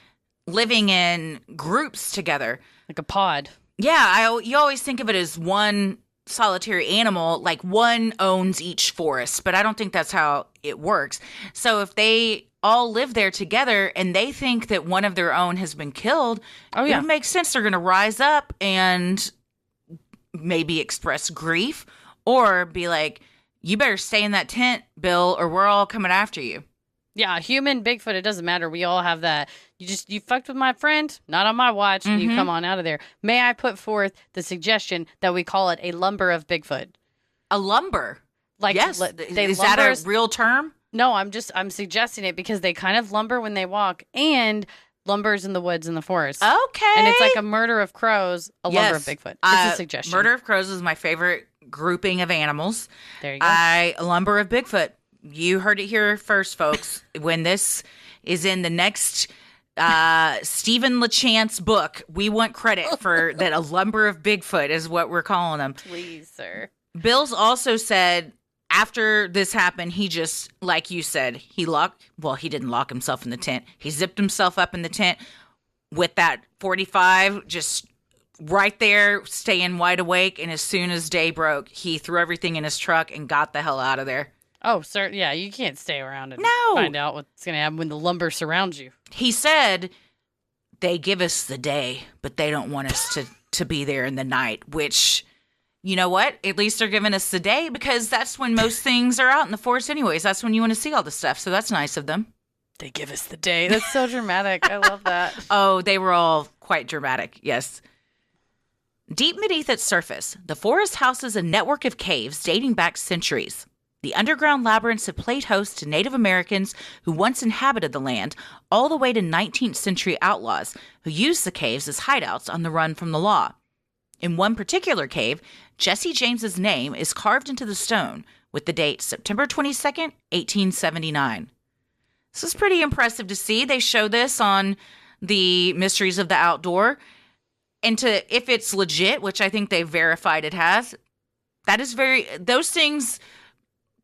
living in groups together. Like a pod. Yeah, you always think of it as one solitary animal, like one owns each forest, but I don't think that's how it works. So if they all live there together and they think that one of their own has been killed, it would make sense they're going to rise up and maybe express grief or be like, you better stay in that tent, Bill, or we're all coming after you. Yeah, human, Bigfoot, it doesn't matter. We all have that. You fucked with my friend, not on my watch, and you come on out of there. May I put forth the suggestion that we call it a lumber of Bigfoot? A lumber? Like, yes. Is that a real term? No, I'm suggesting it because they kind of lumber when they walk, and lumbers in the woods in the forest. Okay. And it's like a murder of crows, lumber of Bigfoot. It's a suggestion. Murder of crows is my favorite grouping of animals. There you go. A lumber of Bigfoot. You heard it here first, folks. When this is in the next Stephen LeChance book, we want credit for that. A lumber of Bigfoot is what we're calling them. Please, sir. Bill's also said after this happened, he just, like you said, he didn't lock himself in the tent. He zipped himself up in the tent with that 45, just right there, staying wide awake. And as soon as day broke, he threw everything in his truck and got the hell out of there. Oh, sir. Yeah, you can't stay around and find out what's going to happen when the lumber surrounds you. He said they give us the day, but they don't want us to be there in the night, which, you know what? At least they're giving us the day because that's when most things are out in the forest anyways. That's when you want to see all the stuff. So that's nice of them. They give us the day. That's so dramatic. I love that. Oh, they were all quite dramatic. Yes. Deep beneath its surface, the forest houses a network of caves dating back centuries. The underground labyrinths have played host to Native Americans who once inhabited the land, all the way to 19th century outlaws who used the caves as hideouts on the run from the law. In one particular cave, Jesse James's name is carved into the stone with the date September 22nd, 1879. This is pretty impressive to see. They show this on the Mysteries of the Outdoor. And if it's legit, which I think they verified it has, that is those things,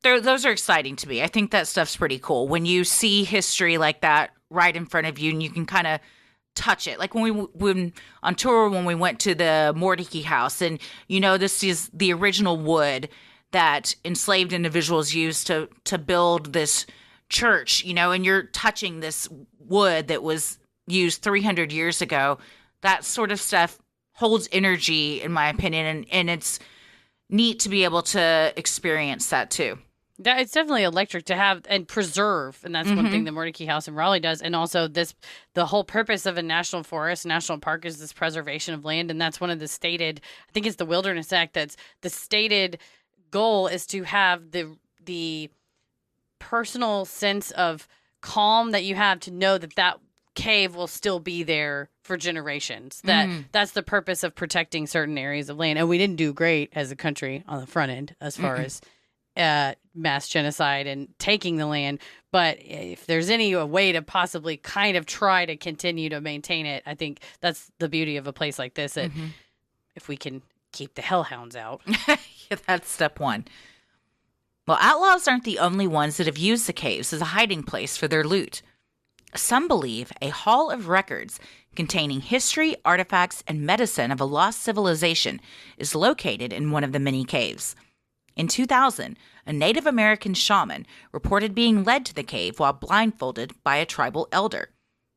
those are exciting to me. I think that stuff's pretty cool. When you see history like that right in front of you and you can kind of touch it. Like when on tour, when we went to the Mordecai house, and this is the original wood that enslaved individuals used to build this church, and you're touching this wood that was used 300 years ago. That sort of stuff holds energy, in my opinion, and it's neat to be able to experience that too. It's definitely electric to have and preserve, and that's one thing the Mordecai House in Raleigh does. And also, the whole purpose of a national forest, national park, is this preservation of land, and that's one of the stated. I think it's the Wilderness Act. That's the stated goal, is to have the personal sense of calm that you have to know that cave will still be there for generations. That's the purpose of protecting certain areas of land, and we didn't do great as a country on the front end as far as mass genocide and taking the land. But if there's any way to possibly kind of try to continue to maintain it, I think that's the beauty of a place like this. That if we can keep the hellhounds out. Yeah, that's step one. Well, outlaws aren't the only ones that have used the caves as a hiding place for their loot. Some believe a hall of records containing history, artifacts, and medicine of a lost civilization is located in one of the many caves. In 2000, a Native American shaman reported being led to the cave while blindfolded by a tribal elder.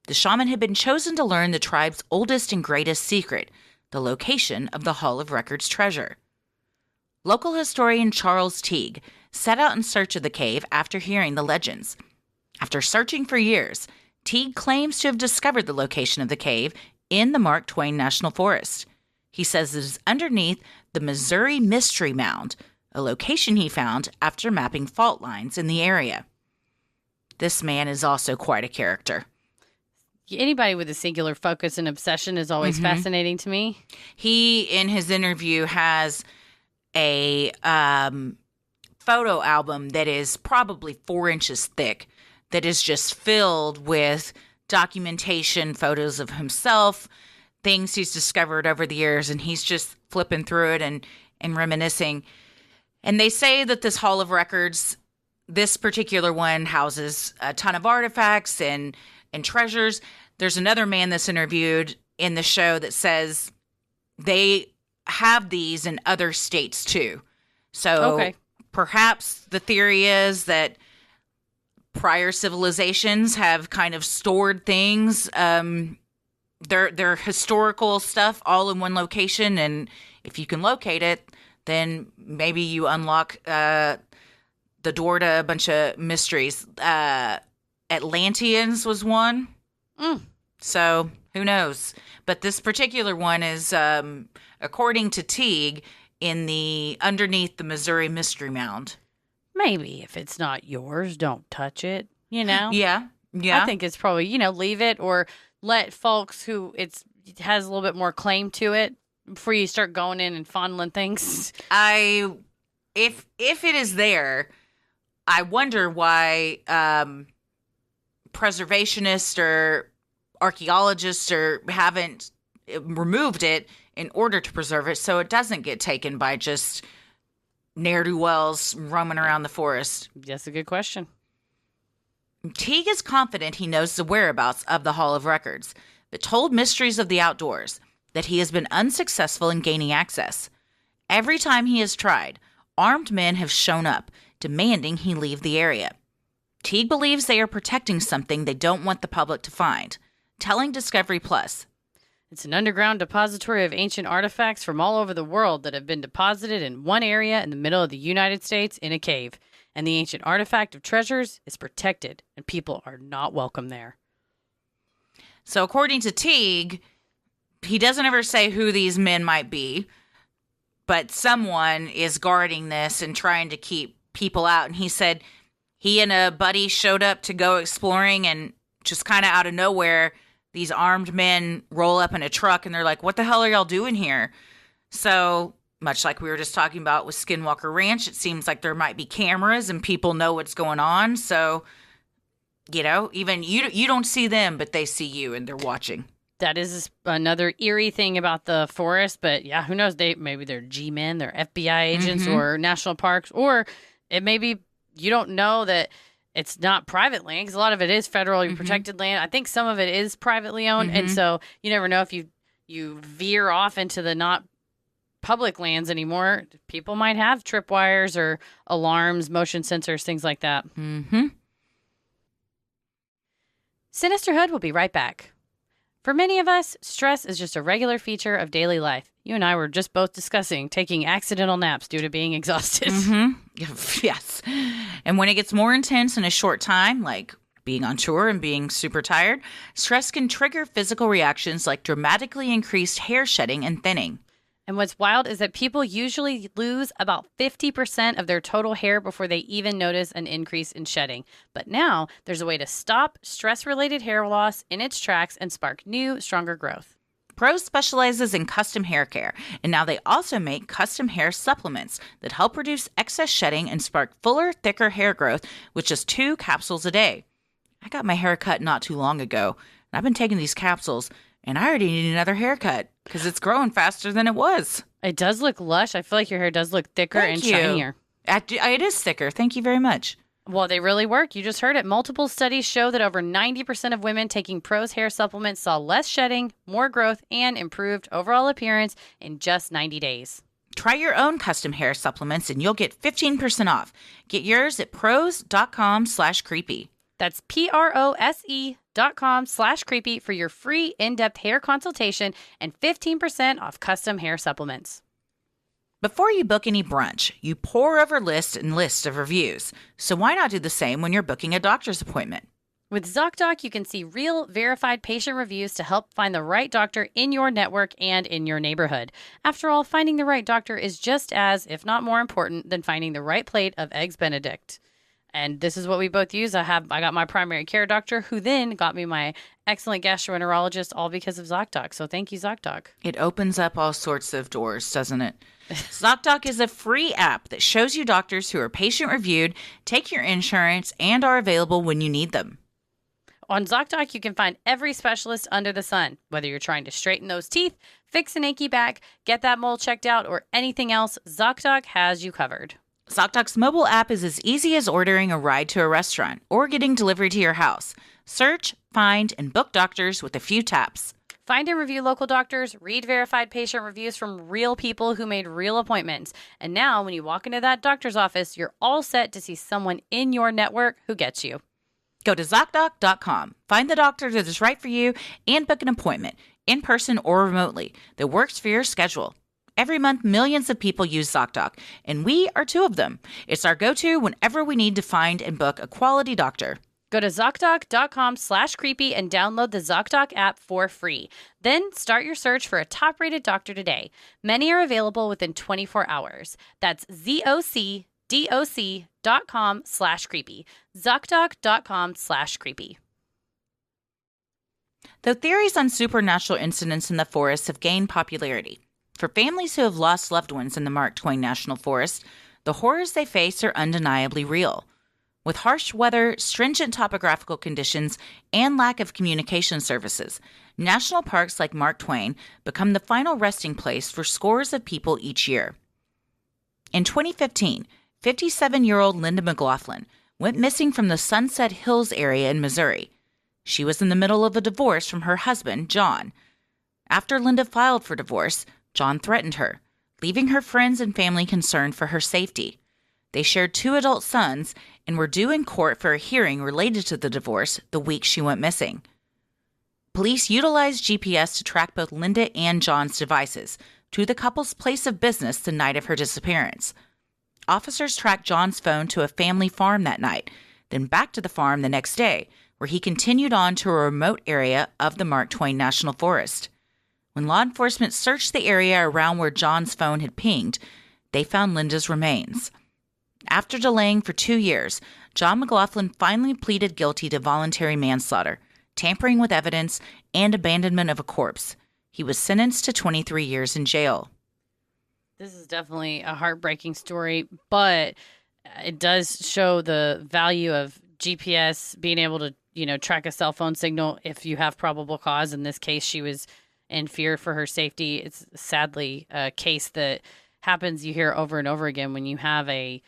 The shaman had been chosen to learn the tribe's oldest and greatest secret, the location of the Hall of Records treasure. Local historian Charles Teague set out in search of the cave after hearing the legends. After searching for years, Teague claims to have discovered the location of the cave in the Mark Twain National Forest. He says it is underneath the Missouri Mystery Mound, a location he found after mapping fault lines in the area. This man is also quite a character. Anybody with a singular focus and obsession is always fascinating to me. He, in his interview, has a photo album that is probably 4 inches thick that is just filled with documentation, photos of himself, things he's discovered over the years, and he's just flipping through it and reminiscing. And they say that this Hall of Records, this particular one, houses a ton of artifacts and treasures. There's another man that's interviewed in the show that says they have these in other states too. So perhaps the theory is that prior civilizations have kind of stored things, their historical stuff all in one location. And if you can locate it, then maybe you unlock the door to a bunch of mysteries. Atlanteans was one. So who knows? But this particular one is, according to Teague, underneath the Missouri Mystery Mound. Maybe if it's not yours, don't touch it, Yeah. I think it's probably, leave it or let folks who it has a little bit more claim to it before you start going in and fondling things. If it is there, I wonder why preservationists or archaeologists haven't removed it in order to preserve it so it doesn't get taken by just ne'er-do-wells roaming around the forest. That's a good question. Teague is confident he knows the whereabouts of the Hall of Records, but told Mysteries of the Outdoors that he has been unsuccessful in gaining access. Every time he has tried, armed men have shown up, demanding he leave the area. Teague believes they are protecting something they don't want the public to find, telling Discovery Plus, "It's an underground depository of ancient artifacts from all over the world that have been deposited in one area in the middle of the United States in a cave. And the ancient artifact of treasures is protected, and people are not welcome there." So according to Teague, he doesn't ever say who these men might be, but someone is guarding this and trying to keep people out. And he said he and a buddy showed up to go exploring, and just kind of out of nowhere, these armed men roll up in a truck and they're like, "What the hell are y'all doing here?" So much like we were just talking about with Skinwalker Ranch, it seems like there might be cameras and people know what's going on. So, even you don't see them, but they see you and they're watching. that is another eerie thing about the forest. But yeah, who knows? Maybe they're G-men, they're FBI agents or national parks, or it may be you don't know that it's not private land because a lot of it is federally protected land. I think some of it is privately owned, and so you never know if you veer off into the not public lands anymore. People might have tripwires or alarms, motion sensors, things like that. Sinisterhood will be right back. For many of us, stress is just a regular feature of daily life. You and I were just both discussing taking accidental naps due to being exhausted. Yes. And when it gets more intense in a short time, like being on tour and being super tired, stress can trigger physical reactions like dramatically increased hair shedding and thinning. And what's wild is that people usually lose about 50% of their total hair before they even notice an increase in shedding. But now there's a way to stop stress-related hair loss in its tracks and spark new, stronger growth. Prose specializes in custom hair care, and now they also make custom hair supplements that help reduce excess shedding and spark fuller, thicker hair growth with just 2 capsules a day. I got my hair cut not too long ago, and I've been taking these capsules, and I already need another haircut because it's growing faster than it was. It does look lush. I feel like your hair does look thicker and shinier. It is thicker. Thank you very much. Well, they really work. You just heard it. Multiple studies show that over 90% of women taking Prose hair supplements saw less shedding, more growth, and improved overall appearance in just 90 days. Try your own custom hair supplements and you'll get 15% off. Get yours at prose.com/creepy. That's prose.com/creepy for your free in-depth hair consultation and 15% off custom hair supplements. Before you book any brunch, you pore over lists and lists of reviews. So why not do the same when you're booking a doctor's appointment? With ZocDoc, you can see real, verified patient reviews to help find the right doctor in your network and in your neighborhood. After all, finding the right doctor is just as, if not more important, than finding the right plate of Eggs Benedict. And this is what we both use. I got my primary care doctor, who then got me my excellent gastroenterologist, all because of ZocDoc. So thank you, ZocDoc. It opens up all sorts of doors, doesn't it? ZocDoc is a free app that shows you doctors who are patient-reviewed, take your insurance, and are available when you need them. On ZocDoc, you can find every specialist under the sun. Whether you're trying to straighten those teeth, fix an achy back, get that mole checked out, or anything else, ZocDoc has you covered. ZocDoc's mobile app is as easy as ordering a ride to a restaurant or getting delivery to your house. Search, find, and book doctors with a few taps. Find and review local doctors, read verified patient reviews from real people who made real appointments. And now, when you walk into that doctor's office, you're all set to see someone in your network who gets you. Go to ZocDoc.com, find the doctor that is right for you, and book an appointment, in person or remotely, that works for your schedule. Every month, millions of people use ZocDoc, and we are 2 of them. It's our go-to whenever we need to find and book a quality doctor. Go to ZocDoc.com/creepy and download the ZocDoc app for free. Then start your search for a top-rated doctor today. Many are available within 24 hours. That's ZocDoc.com/creepy. ZocDoc.com/creepy. Though theories on supernatural incidents in the forest have gained popularity, for families who have lost loved ones in the Mark Twain National Forest, the horrors they face are undeniably real. With harsh weather, stringent topographical conditions, and lack of communication services, national parks like Mark Twain become the final resting place for scores of people each year. In 2015, 57-year-old Linda McLaughlin went missing from the Sunset Hills area in Missouri. She was in the middle of a divorce from her husband, John. After Linda filed for divorce, John threatened her, leaving her friends and family concerned for her safety. They shared 2 adult sons and were due in court for a hearing related to the divorce the week she went missing. Police utilized GPS to track both Linda and John's devices to the couple's place of business the night of her disappearance. Officers tracked John's phone to a family farm that night, then back to the farm the next day, where he continued on to a remote area of the Mark Twain National Forest. When law enforcement searched the area around where John's phone had pinged, they found Linda's remains. After delaying for 2 years, John McLaughlin finally pleaded guilty to voluntary manslaughter, tampering with evidence, and abandonment of a corpse. He was sentenced to 23 years in jail. This is definitely a heartbreaking story, but it does show the value of GPS being able to, track a cell phone signal if you have probable cause. In this case, she was in fear for her safety. It's sadly a case that happens. You hear over and over again when you have a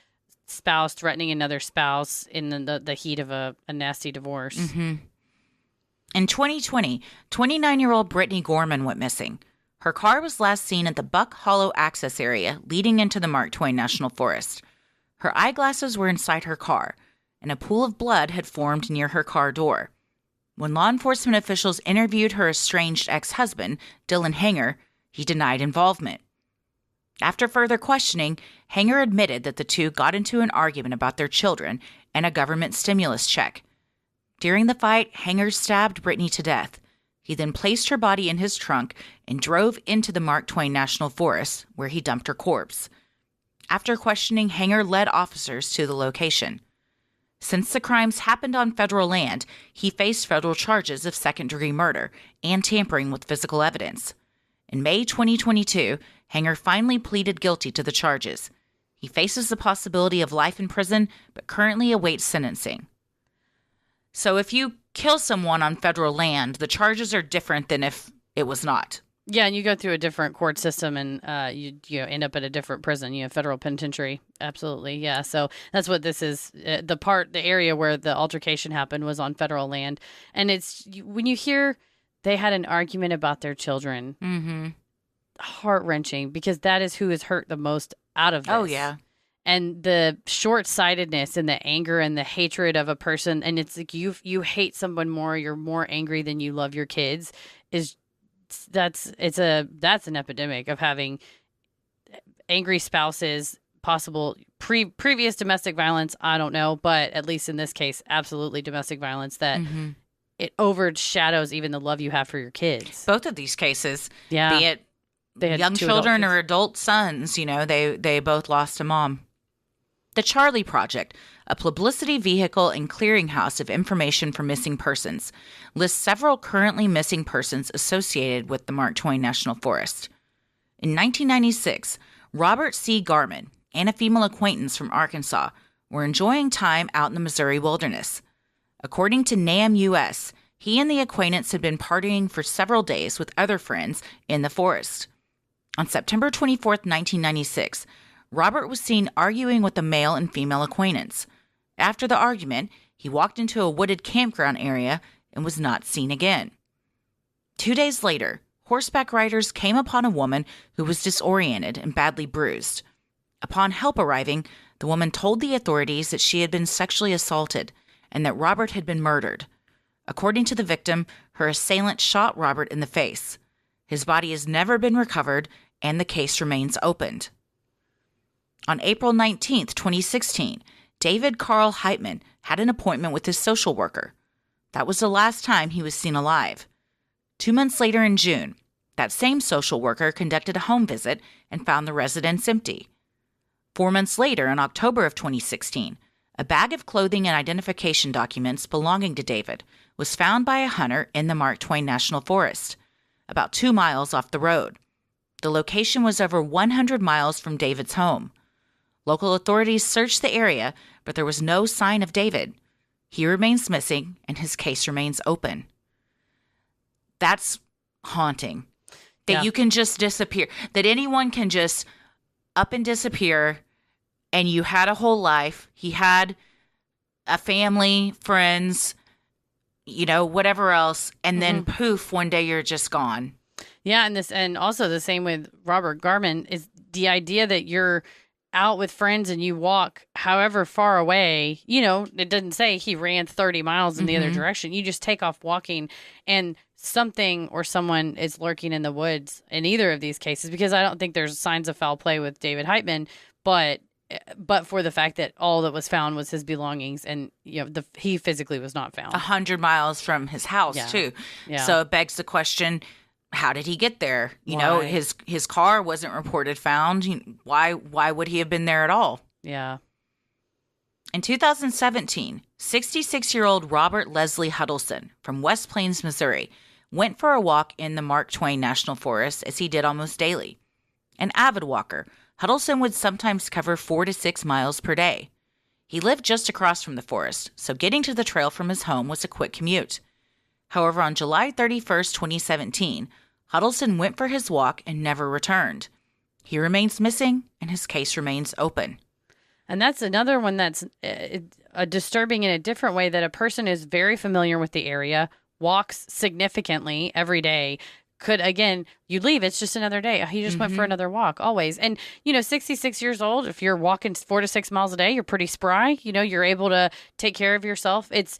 spouse threatening another spouse in the heat of a nasty divorce. Mm-hmm. In 2020, 29-year-old Brittany Gorman went missing. Her car was last seen at the Buck Hollow access area leading into the Mark Twain National Forest. Her eyeglasses were inside her car, and a pool of blood had formed near her car door. When law enforcement officials interviewed her estranged ex-husband, Dylan Hanger, he denied involvement. After further questioning, Hanger admitted that the two got into an argument about their children and a government stimulus check. During the fight, Hanger stabbed Brittany to death. He then placed her body in his trunk and drove into the Mark Twain National Forest, where he dumped her corpse. After questioning, Hanger led officers to the location. Since the crimes happened on federal land, he faced federal charges of second-degree murder and tampering with physical evidence. In May 2022, Hanger finally pleaded guilty to the charges. He faces the possibility of life in prison, but currently awaits sentencing. So if you kill someone on federal land, the charges are different than if it was not. Yeah, and you go through a different court system, and you end up at a different prison. You have federal penitentiary. Absolutely, yeah. So that's what this is. The area where the altercation happened was on federal land, and it's when you hear they had an argument about their children, Mm-hmm. heart-wrenching, because that is who is hurt the most out of this. Oh yeah. And the short-sightedness and the anger and the hatred of a person, and it's like you hate someone more, you're more angry than you love your kids, that's an epidemic of having angry spouses, possible previous domestic violence, I don't know, but at least in this case, absolutely domestic violence that it overshadows even the love you have for your kids. Both of these cases, Yeah. be it They had young two adult children kids. or adult sons, they both lost a mom. The Charlie Project, a publicity vehicle and clearinghouse of information for missing persons, lists several currently missing persons associated with the Mark Twain National Forest. In 1996, Robert C. Garman and a female acquaintance from Arkansas were enjoying time out in the Missouri wilderness. According to NAM US, he and the acquaintance had been partying for several days with other friends in the forest. On September 24, 1996, Robert was seen arguing with a male and female acquaintance. After the argument, he walked into a wooded campground area and was not seen again. 2 days later, horseback riders came upon a woman who was disoriented and badly bruised. Upon help arriving, the woman told the authorities that she had been sexually assaulted and that Robert had been murdered. According to the victim, her assailant shot Robert in the face. His body has never been recovered, and the case remains opened. On April 19, 2016, David Carl Heitman had an appointment with his social worker. That was the last time he was seen alive. 2 months later in June, that same social worker conducted a home visit and found the residence empty. 4 months later, in October of 2016, a bag of clothing and identification documents belonging to David was found by a hunter in the Mark Twain National Forest, about 2 miles off the road. The location was over 100 miles from David's home. Local authorities searched the area, but there was no sign of David. He remains missing, and his case remains open. That's haunting. That you can just disappear. That anyone can just up and disappear, and you had a whole life. He had a family, friends, whatever else, and then poof, one day you're just gone. Yeah, and also the same with Robert Garman is the idea that you're out with friends and you walk however far away, it doesn't say he ran 30 miles in the other direction. You just take off walking and something or someone is lurking in the woods in either of these cases, because I don't think there's signs of foul play with David Heitman, but for the fact that all that was found was his belongings, and he physically was not found 100 miles from his house too. Yeah. So it begs the question, how did he get there? Why? His car wasn't reported found. Why would he have been there at all? Yeah. In 2017, 66-year-old Robert Leslie Huddleston from West Plains, Missouri, went for a walk in the Mark Twain National Forest, as he did almost daily. An avid walker, Huddleston would sometimes cover 4 to 6 miles per day. He lived just across from the forest, so getting to the trail from his home was a quick commute. However, on July 31st, 2017, Huddleston went for his walk and never returned. He remains missing, and his case remains open. And that's another one that's disturbing in a different way, that a person is very familiar with the area, walks significantly every day, could, again, you leave, it's just another day. He just went for another walk, always. And, 66 years old, if you're walking 4 to 6 miles a day, you're pretty spry. You're able to take care of yourself. It's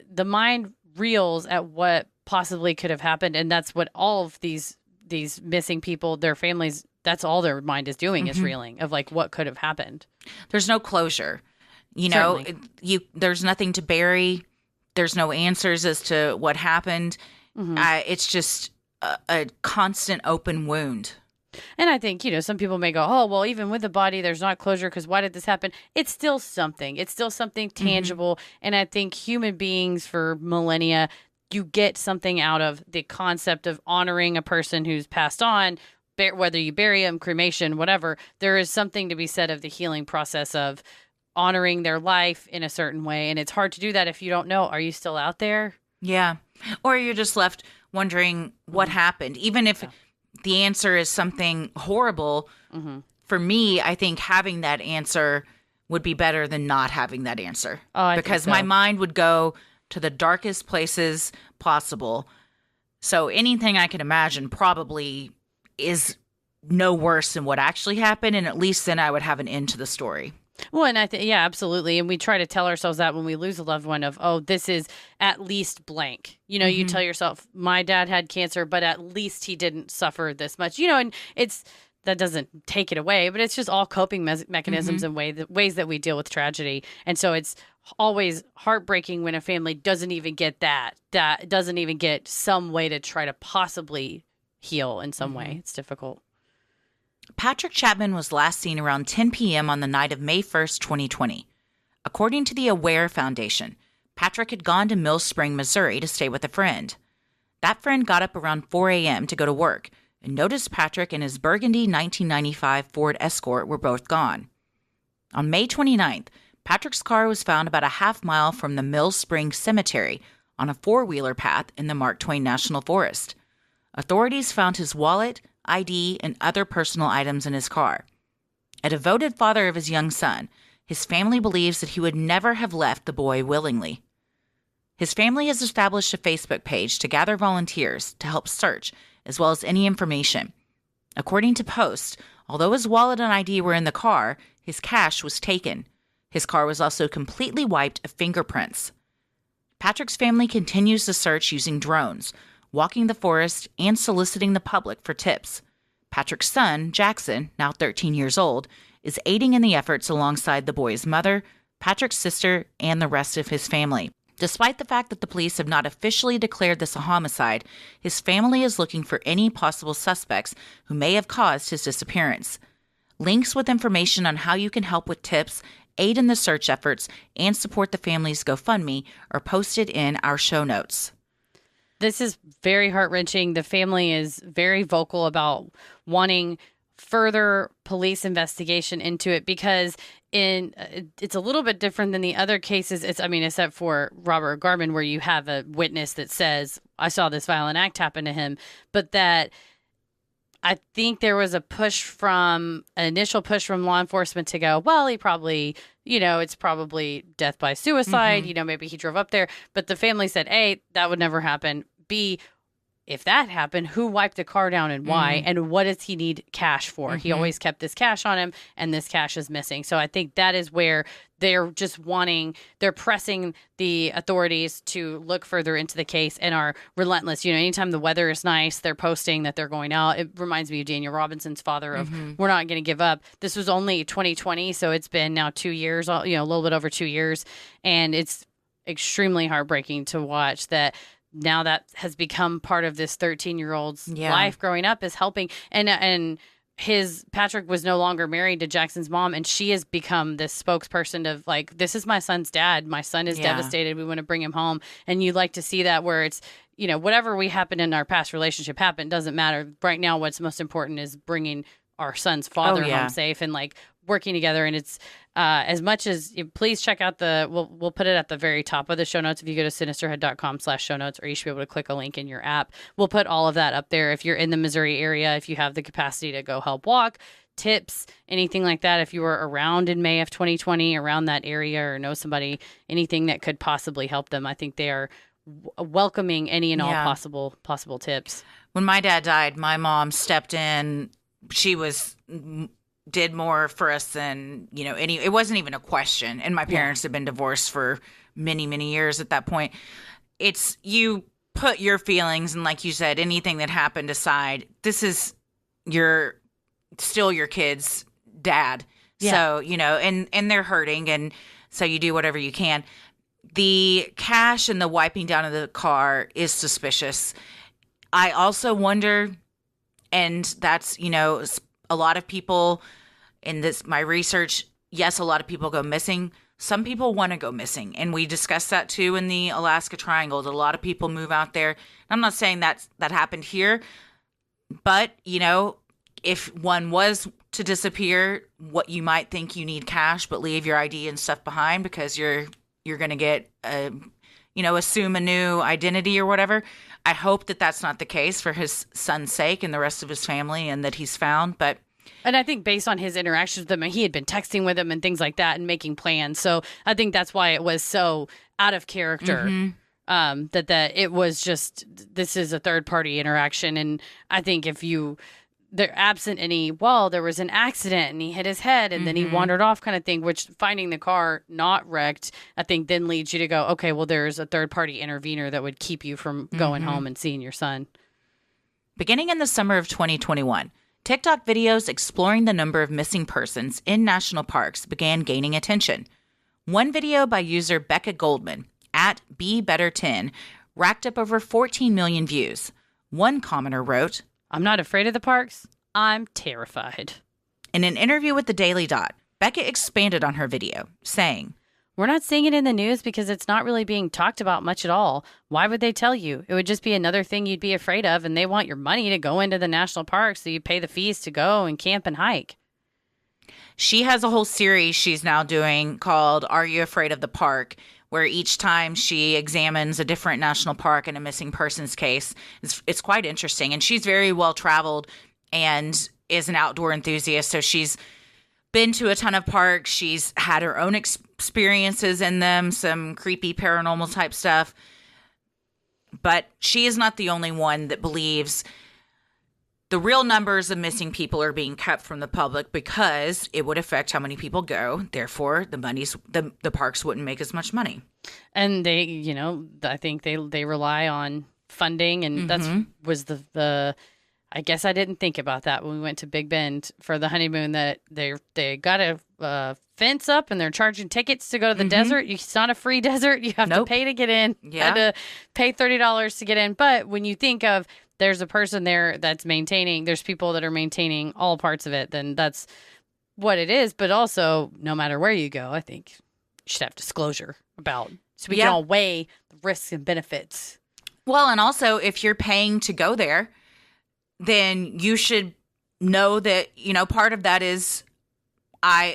the mind reels at what possibly could have happened. And that's what all of these missing people, their families, that's all their mind is doing, is reeling of like what could have happened. There's no closure. There's nothing to bury. There's no answers as to what happened. It's just a constant open wound. And I think, some people may go, oh, well, even with the body, there's not closure because why did this happen? It's still something. It's still something tangible. And I think human beings for millennia, you get something out of the concept of honoring a person who's passed on, whether you bury them, cremation, whatever. There is something to be said of the healing process of honoring their life in a certain way. And it's hard to do that if you don't know, are you still out there? Yeah. Or you're just left wondering what happened. Even if the answer is something horrible, for me, I think having that answer would be better than not having that answer. Because my mind would go to the darkest places possible. So anything I can imagine probably is no worse than what actually happened. And at least then I would have an end to the story. Well, and I think, yeah, absolutely. And we try to tell ourselves that when we lose a loved one of, oh, this is at least blank. You tell yourself, my dad had cancer, but at least he didn't suffer this much, and that doesn't take it away, but it's just all coping mechanisms and ways that we deal with tragedy. And so it's always heartbreaking when a family doesn't even get that doesn't even get some way to try to possibly heal in some way. It's difficult. Patrick Chapman was last seen around 10 p.m. on the night of May 1st, 2020. According to the Aware Foundation, Patrick had gone to Mill Spring, Missouri to stay with a friend. That friend got up around 4 a.m. to go to work and noticed Patrick and his burgundy 1995 Ford Escort were both gone. On May 29th, Patrick's car was found about a half mile from the Mill Spring Cemetery on a four-wheeler path in the Mark Twain National Forest. Authorities found his wallet, ID, and other personal items in his car. A devoted father of his young son, his family believes that he would never have left the boy willingly. His family has established a Facebook page to gather volunteers to help search, as well as any information. According to posts, although his wallet and ID were in the car, his cash was taken. His car was also completely wiped of fingerprints. Patrick's family continues the search using drones, walking the forest, and soliciting the public for tips. Patrick's son, Jackson, now 13 years old, is aiding in the efforts alongside the boy's mother, Patrick's sister, and the rest of his family. Despite the fact that the police have not officially declared this a homicide, his family is looking for any possible suspects who may have caused his disappearance. Links with information on how you can help with tips, aid in the search efforts, and support the family's GoFundMe are posted in our show notes. This is very heart-wrenching. The family is very vocal about wanting further police investigation into it because it's a little bit different than the other cases. Except for Robert Garman, where you have a witness that says, I saw this violent act happen to him. But that I think there was an initial push from law enforcement to go, well, he probably, it's probably death by suicide. Maybe he drove up there. But the family said, A, that would never happen. B, if that happened, who wiped the car down and why? And what does he need cash for? He always kept this cash on him, and this cash is missing. So I think that is where they're pressing the authorities to look further into the case and are relentless. Anytime the weather is nice, they're posting that they're going out. It reminds me of Daniel Robinson's father of, we're not going to give up. This was only 2020, so it's been now 2 years, a little bit over 2 years. And it's extremely heartbreaking to watch that. Now that has become part of this 13-year-old's life growing up is helping. And Patrick was no longer married to Jackson's mom, and she has become this spokesperson of like, this is my son's dad. My son is devastated. We want to bring him home. And you like to see that where it's, whatever we happened in our past relationship happened, doesn't matter. Right now, what's most important is bringing our son's father Oh, yeah. home safe and like working together. And it's as much as please check out we'll put it at the very top of the show notes. If you go to sinisterhood.com/show notes, or you should be able to click a link in your app. We'll put all of that up there. If you're in the Missouri area, if you have the capacity to go help walk, tips, anything like that. If you were around in May of 2020, around that area, or know somebody, anything that could possibly help them, I think they are welcoming any and all possible tips. When my dad died, my mom stepped in. She did more for us than, it wasn't even a question. And my parents had been divorced for many, many years at that point. It's, you put your feelings and, like you said, anything that happened aside. This is still your kid's dad. Yeah. So, and they're hurting. And so you do whatever you can. The cash and the wiping down of the car is suspicious. I also wonder, and that's, a lot of people in my research, yes, a lot of people go missing. Some people want to go missing. And we discussed that too in the Alaska Triangle. That a lot of people move out there. I'm not saying that happened here, but, if one was to disappear, what you might think you need cash, but leave your ID and stuff behind because you're going to get, assume a new identity or whatever. I hope that that's not the case for his son's sake and the rest of his family, and that he's found. And I think based on his interactions with them, he had been texting with them and things like that and making plans. So I think that's why it was so out of character. Mm-hmm. That it was just, this is a third party interaction. And I think if they're absent there was an accident and he hit his head and then he wandered off kind of thing, which finding the car not wrecked, I think then leads you to go, okay, well, there's a third party intervener that would keep you from going home and seeing your son. Beginning in the summer of 2021, TikTok videos exploring the number of missing persons in national parks began gaining attention. One video by user Becca Goldman at BeBetter10 racked up over 14 million views. One commenter wrote, "I'm not afraid of the parks. I'm terrified." In an interview with the Daily Dot, Becca expanded on her video, saying, "We're not seeing it in the news because it's not really being talked about much at all. Why would they tell you? It would just be another thing you'd be afraid of, and they want your money to go into the national parks, so you pay the fees to go and camp and hike." She has a whole series she's now doing called Are You Afraid of the Park?, where each time she examines a different national park and a missing persons case. It's quite interesting. And she's very well traveled and is an outdoor enthusiast. So she's been to a ton of parks. She's had her own experiences in them, some creepy paranormal type stuff. But she is not the only one that believes the real numbers of missing people are being kept from the public because it would affect how many people go. Therefore, the parks wouldn't make as much money. And they, I think they rely on funding, and that's was the I guess I didn't think about that when we went to Big Bend for the honeymoon, that they got a fence up and they're charging tickets to go to the desert. It's not a free desert. You have to pay to get in. Yeah. You had to pay $30 to get in. But when you think of there's a person there that's there's people that are maintaining all parts of it, then that's what it is. But also, no matter where you go, I think you should have disclosure about, so we can all weigh the risks and benefits. Well, and also if you're paying to go there, then you should know that, part of that is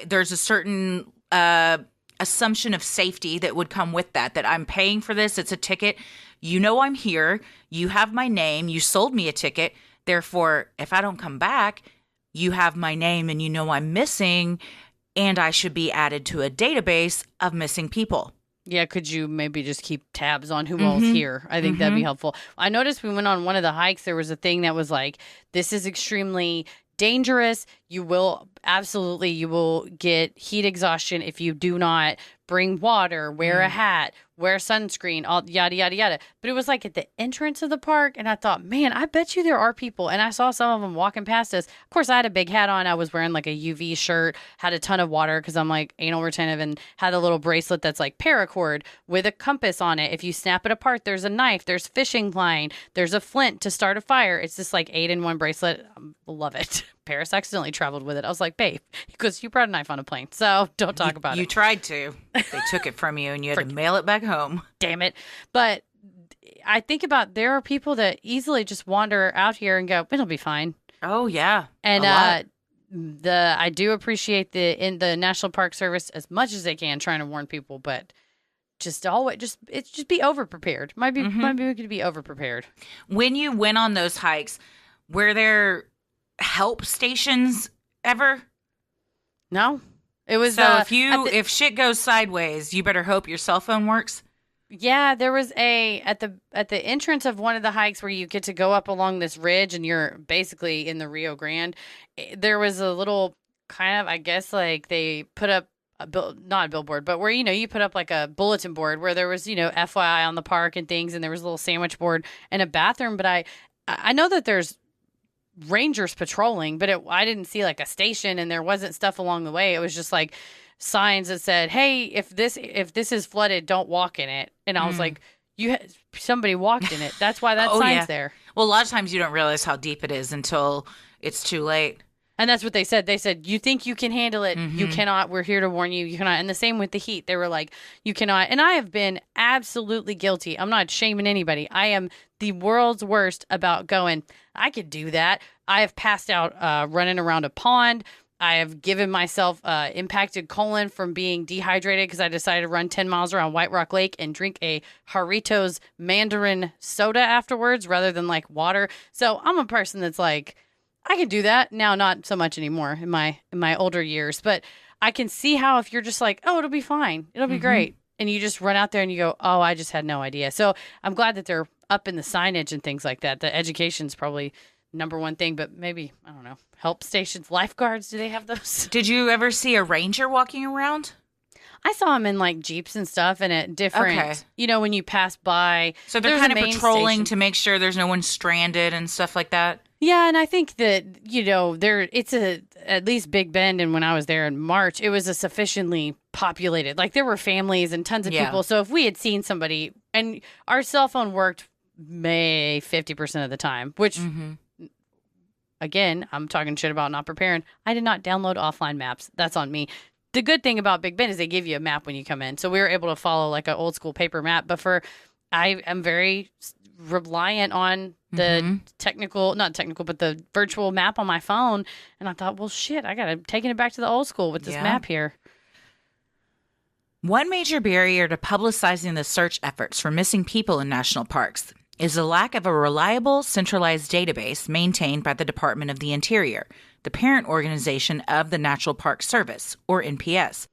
there's a certain assumption of safety that would come with that I'm paying for this. It's a ticket. I'm here. You have my name. You sold me a ticket. Therefore, if I don't come back, you have my name and I'm missing, and I should be added to a database of missing people. Yeah, could you maybe just keep tabs on who all's here? I think that'd be helpful. I noticed we went on one of the hikes, there was a thing that was like, this is extremely dangerous. You will get heat exhaustion if you do not bring water, wear a hat, wear sunscreen, all yada, yada, yada. But it was like at the entrance of the park. And I thought, man, I bet you there are people. And I saw some of them walking past us. Of course, I had a big hat on. I was wearing like a UV shirt, had a ton of water because I'm like anal retentive, and had a little bracelet that's like paracord with a compass on it. If you snap it apart, there's a knife, there's fishing line, there's a flint to start a fire. It's just like 8-in-1 bracelet. Love it. Paris accidentally traveled with it. I was like, babe, because you brought a knife on a plane, so don't talk about it. You tried to. They took it from you and you had to mail it back home. Damn it. But I think about, there are people that easily just wander out here and go, it'll be fine. Oh, yeah. And I do appreciate the National Park Service as much as they can trying to warn people, but just be over prepared. Maybe we could be over prepared. When you went on those hikes, were there help stations ever? No, it was. So if shit goes sideways, you better hope your cell phone works. Yeah, there was at the entrance of one of the hikes where you get to go up along this ridge and you're basically in the Rio Grande. There was a little kind of, I guess, like they put up not a billboard, but where, you put up like a bulletin board where there was, FYI on the park and things, and there was a little sandwich board and a bathroom. But I know that there's rangers patrolling, but I didn't see like a station, and there wasn't stuff along the way. It was just like signs that said, "Hey, if this is flooded, don't walk in it." And I was like, somebody walked in it. That's why that sign's there. Well, a lot of times you don't realize how deep it is until it's too late. And that's what they said. They said, you think you can handle it. You cannot. We're here to warn you. You cannot. And the same with the heat. They were like, you cannot. And I have been absolutely guilty. I'm not shaming anybody. I am the world's worst about going, I could do that. I have passed out running around a pond. I have given myself impacted colon from being dehydrated because I decided to run 10 miles around White Rock Lake and drink a Jarritos Mandarin soda afterwards rather than like water. So I'm a person that's like, I can do that now, not so much anymore in my older years, but I can see how if you're just like, oh, it'll be fine, it'll be great, and you just run out there and you go, oh, I just had no idea. So I'm glad that they're up in the signage and things like that. The education's probably number one thing, but maybe, I don't know, help stations, lifeguards, do they have those? Did you ever see a ranger walking around? I saw them in like Jeeps and stuff and at different, when you pass by. So they're kind of patrolling to make sure there's no one stranded and stuff like that? Yeah, and I think that, it's at least Big Bend, and when I was there in March, it was a sufficiently populated. Like, there were families and tons of people. So if we had seen somebody, and our cell phone worked 50% of the time, which, again, I'm talking shit about not preparing. I did not download offline maps. That's on me. The good thing about Big Bend is they give you a map when you come in. So we were able to follow like an old school paper map. But I am very reliant on the but the virtual map on my phone. And I thought, well, shit, I got to taking it back to the old school with this map here. One major barrier to publicizing the search efforts for missing people in national parks is the lack of a reliable, centralized database maintained by the Department of the Interior, the parent organization of the National Park Service, or NPS.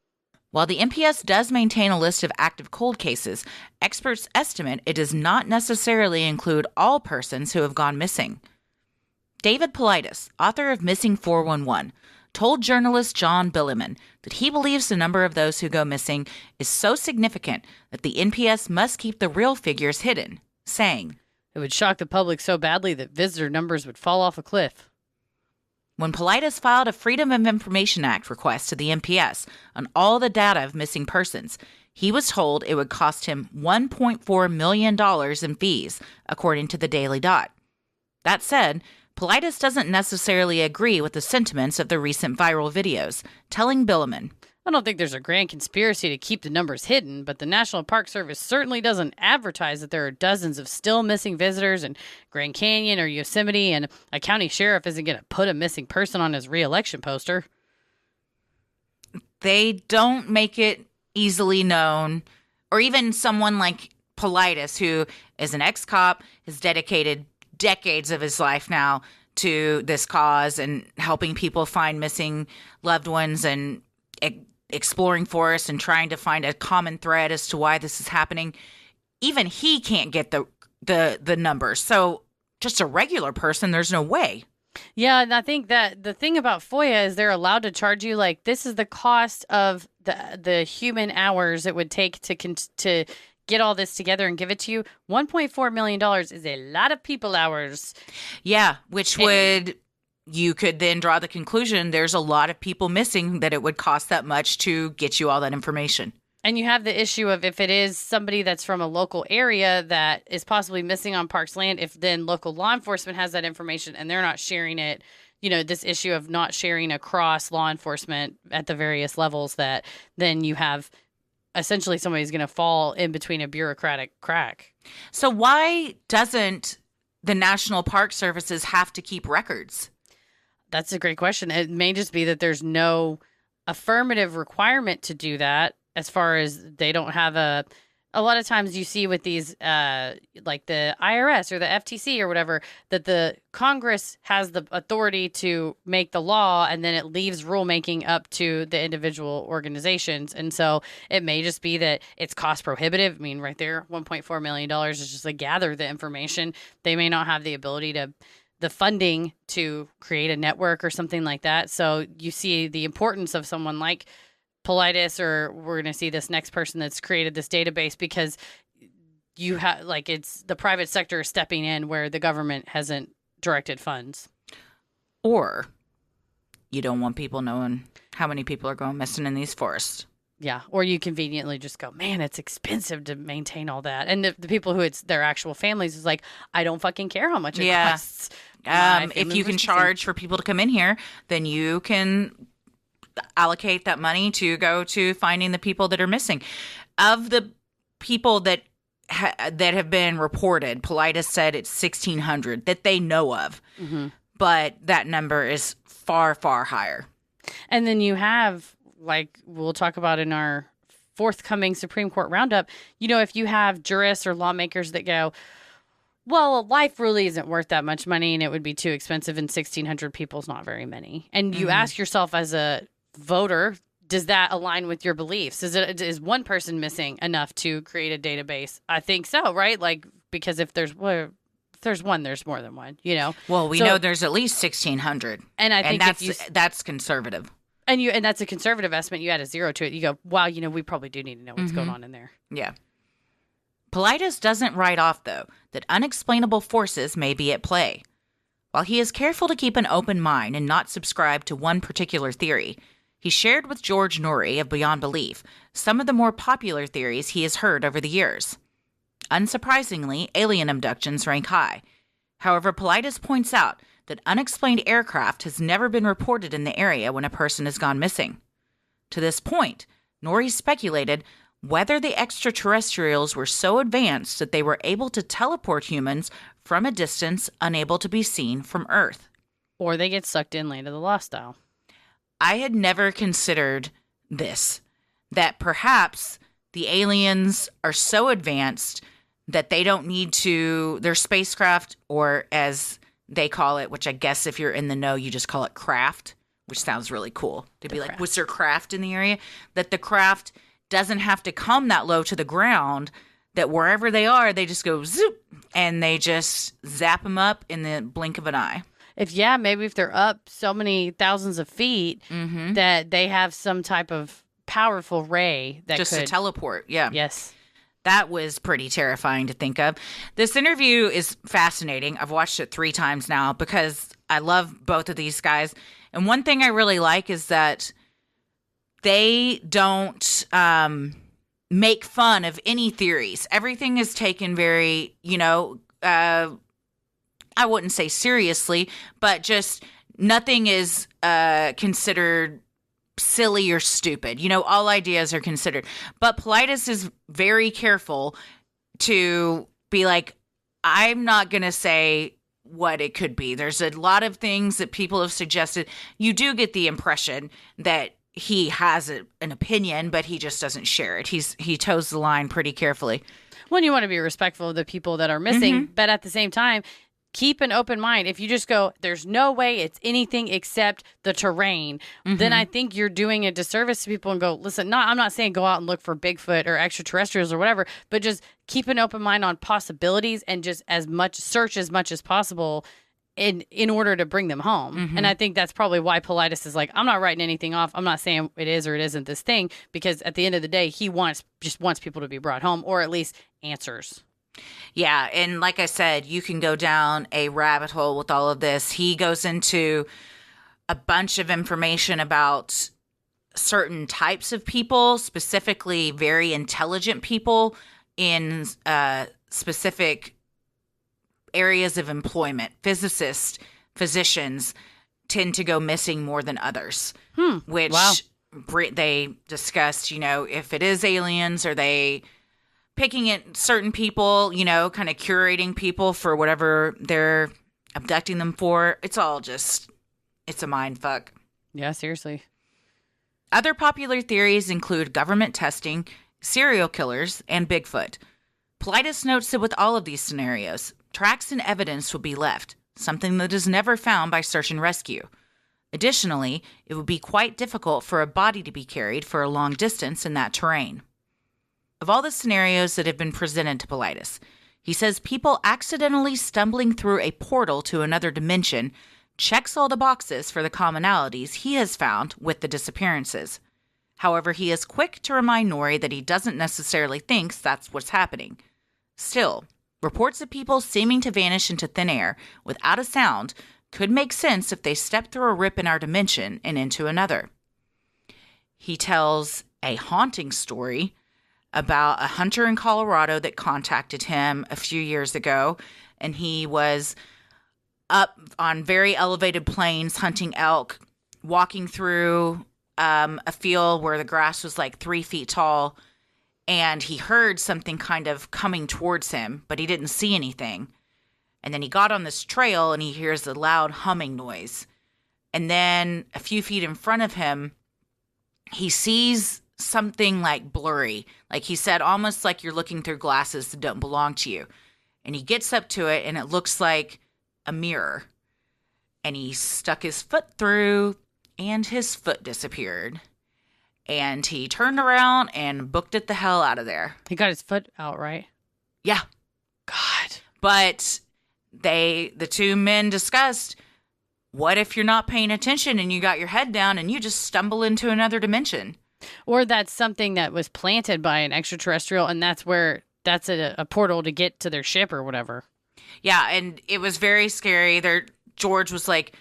While the NPS does maintain a list of active cold cases, experts estimate it does not necessarily include all persons who have gone missing. David Politis, author of Missing 411, told journalist John Billiman that he believes the number of those who go missing is so significant that the NPS must keep the real figures hidden, saying, "It would shock the public so badly that visitor numbers would fall off a cliff." When Politis filed a Freedom of Information Act request to the NPS on all the data of missing persons, he was told it would cost him $1.4 million in fees, according to the Daily Dot. That said, Politis doesn't necessarily agree with the sentiments of the recent viral videos, telling Billiman, "I don't think there's a grand conspiracy to keep the numbers hidden, but the National Park Service certainly doesn't advertise that there are dozens of still missing visitors in Grand Canyon or Yosemite, and a county sheriff isn't going to put a missing person on his re-election poster." They don't make it easily known, or even someone like Politis, who is an ex-cop, has dedicated decades of his life now to this cause and helping people find missing loved ones and exploring forests and trying to find a common thread as to why this is happening. Even he can't get the numbers. So just a regular person, there's no way. Yeah, and I think that the thing about FOIA is they're allowed to charge you, like, this is the cost of the human hours it would take to get all this together and give it to you. $1.4 million is a lot of people hours. Yeah, which you could then draw the conclusion there's a lot of people missing that it would cost that much to get you all that information. And you have the issue of if it is somebody that's from a local area that is possibly missing on parks land, if then local law enforcement has that information and they're not sharing it, this issue of not sharing across law enforcement at the various levels, that then you have essentially somebody's going to fall in between a bureaucratic crack. So why doesn't the National Park Services have to keep records? That's a great question. It may just be that there's no affirmative requirement to do that, as far as they don't have a lot of times you see with these, like the IRS or the FTC or whatever, that the Congress has the authority to make the law, and then it leaves rulemaking up to the individual organizations. And so it may just be that it's cost prohibitive. I mean, right there, $1.4 million is just to gather the information. They may not have the ability to, the funding to create a network or something like that. So you see the importance of someone like Politis, or we're going to see this next person that's created this database, because you have, like, it's the private sector stepping in where the government hasn't directed funds. Or you don't want people knowing how many people are going missing in these forests. Yeah. Or you conveniently just go, man, it's expensive to maintain all that. And the people who it's their actual families is like, I don't fucking care how much it costs. If you can charge for people to come in here, then you can allocate that money to go to finding the people that are missing. Of the people that have been reported, Politis said it's 1,600 that they know of. Mm-hmm. But that number is far, far higher. And then you have, like we'll talk about in our forthcoming Supreme Court roundup, you know, if you have jurists or lawmakers that go, well, life really isn't worth that much money and it would be too expensive, and 1,600 people is not very many. And you ask yourself as a voter, does that align with your beliefs? Is one person missing enough to create a database? I think so, right? Like, because if there's one, there's more than one, you know? Well, we know there's at least 1,600. And I think that's conservative. And that's a conservative estimate. You add a zero to it. You go, wow, you know, we probably do need to know what's going on in there. Yeah. Politis doesn't write off, though, that unexplainable forces may be at play. While he is careful to keep an open mind and not subscribe to one particular theory, he shared with George Norrie of Beyond Belief some of the more popular theories he has heard over the years. Unsurprisingly, alien abductions rank high. However, Politis points out that unexplained aircraft has never been reported in the area when a person has gone missing. To this point, Norrie speculated whether the extraterrestrials were so advanced that they were able to teleport humans from a distance unable to be seen from Earth. Or they get sucked in Land of the Lost style. I had never considered this, that perhaps the aliens are so advanced that they don't need to, their spacecraft, or as they call it, which I guess if you're in the know, you just call it craft, which sounds really cool. To be like, was there craft in the area? That the craft doesn't have to come that low to the ground, that wherever they are, they just go zoop, and they just zap them up in the blink of an eye. Maybe if they're up so many thousands of feet, that they have some type of powerful ray that just to teleport. Yeah. Yes. That was pretty terrifying to think of. This interview is fascinating. I've watched it 3 times now because I love both of these guys. And one thing I really like is that they don't make fun of any theories. Everything is taken very, I wouldn't say seriously, but just nothing is considered silly or stupid. All ideas are considered. But Politis is very careful to be like, I'm not going to say what it could be. There's a lot of things that people have suggested. You do get the impression that he has an opinion, but he just doesn't share it. He toes the line pretty carefully. Well, you want to be respectful of the people that are missing, but at the same time, keep an open mind. If you just go, there's no way it's anything except the terrain, then I think you're doing a disservice to people and go, listen, I'm not saying go out and look for Bigfoot or extraterrestrials or whatever, but just keep an open mind on possibilities and just search as much as possible in order to bring them home. And I think that's probably why Politis is like, I'm not writing anything off. I'm not saying it is or it isn't this thing, because at the end of the day, he just wants people to be brought home, or at least answers. Yeah, and like I said, you can go down a rabbit hole with all of this. He goes into a bunch of information about certain types of people, specifically very intelligent people in specific areas of employment. Physicists, physicians tend to go missing more than others, which they discussed, if it is aliens, are they picking at certain people, kind of curating people for whatever they're abducting them for. It's all just It's a mind fuck. Yeah, seriously. Other popular theories include government testing, serial killers, and Bigfoot. Politis notes that with all of these scenarios, tracks and evidence will be left, something that is never found by search and rescue. Additionally, it would be quite difficult for a body to be carried for a long distance in that terrain. Of all the scenarios that have been presented to Politis, he says people accidentally stumbling through a portal to another dimension checks all the boxes for the commonalities he has found with the disappearances. However, he is quick to remind Nori that he doesn't necessarily think that's what's happening. Still, reports of people seeming to vanish into thin air without a sound could make sense if they step through a rip in our dimension and into another. He tells a haunting story about a hunter in Colorado that contacted him a few years ago, and he was up on very elevated plains hunting elk, walking through a field where the grass was like 3 feet tall, and he heard something kind of coming towards him, but he didn't see anything. And then he got on this trail and he hears a loud humming noise. And then a few feet in front of him, he sees something like blurry. Like he said, almost like you're looking through glasses that don't belong to you. And he gets up to it and it looks like a mirror. And he stuck his foot through and his foot disappeared. And he turned around and booked it the hell out of there. He got his foot out, right? Yeah. God. But the two men discussed, what if you're not paying attention and you got your head down and you just stumble into another dimension? Or that's something that was planted by an extraterrestrial, and that's a portal to get to their ship or whatever. Yeah, and it was very scary. George was like,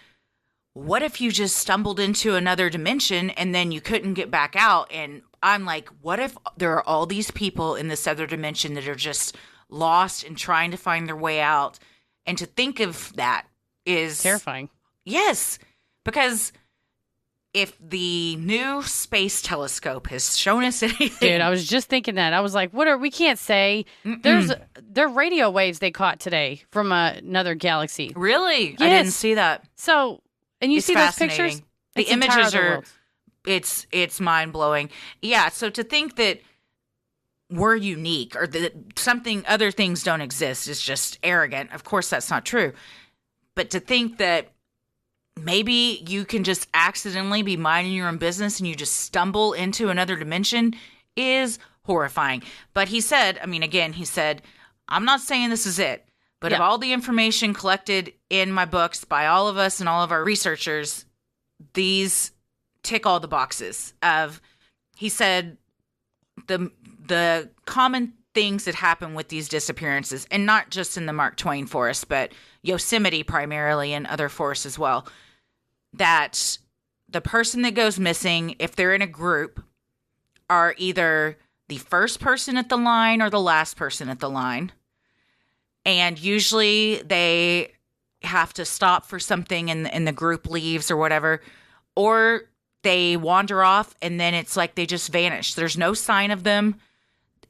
what if you just stumbled into another dimension and then you couldn't get back out? And I'm like, what if there are all these people in this other dimension that are just lost and trying to find their way out? And to think of that is terrifying. Yes, because if the new space telescope has shown us anything... Dude, I was just thinking that. I was like, we can't say. They're radio waves they caught today from another galaxy. Really? Yes. I didn't see that. So, and you it's see those pictures? The images are... It's mind-blowing. Yeah, so to think that we're unique or that other things don't exist is just arrogant. Of course, that's not true. But to think that maybe you can just accidentally be minding your own business and you just stumble into another dimension is horrifying. But he said, I'm not saying this is it, but of all the information collected in my books by all of us and all of our researchers, these tick all the boxes of, he said, the common things that happen with these disappearances, and not just in the Mark Twain Forest, but Yosemite primarily and other forests as well, that the person that goes missing, if they're in a group, are either the first person at the line or the last person at the line. And usually they have to stop for something and the group leaves or whatever, or they wander off and then it's like they just vanish. There's no sign of them.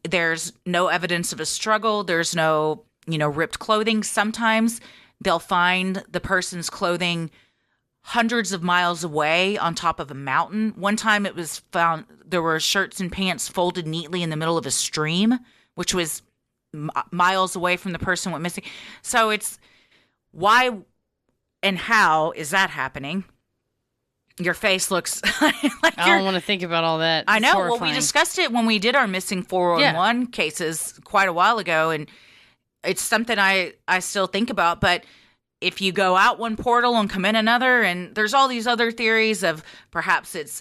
There's no evidence of a struggle. There's no, ripped clothing. Sometimes they'll find the person's clothing hundreds of miles away on top of a mountain. One time it was found, there were shirts and pants folded neatly in the middle of a stream, which was miles away from the person went missing. So it's why and how is that happening? Your face looks like I don't want to think about all that. I know. Horrifying. Well, we discussed it when we did our missing 411 cases quite a while ago, and it's something I still think about. But if you go out one portal and come in another, and there's all these other theories of perhaps it's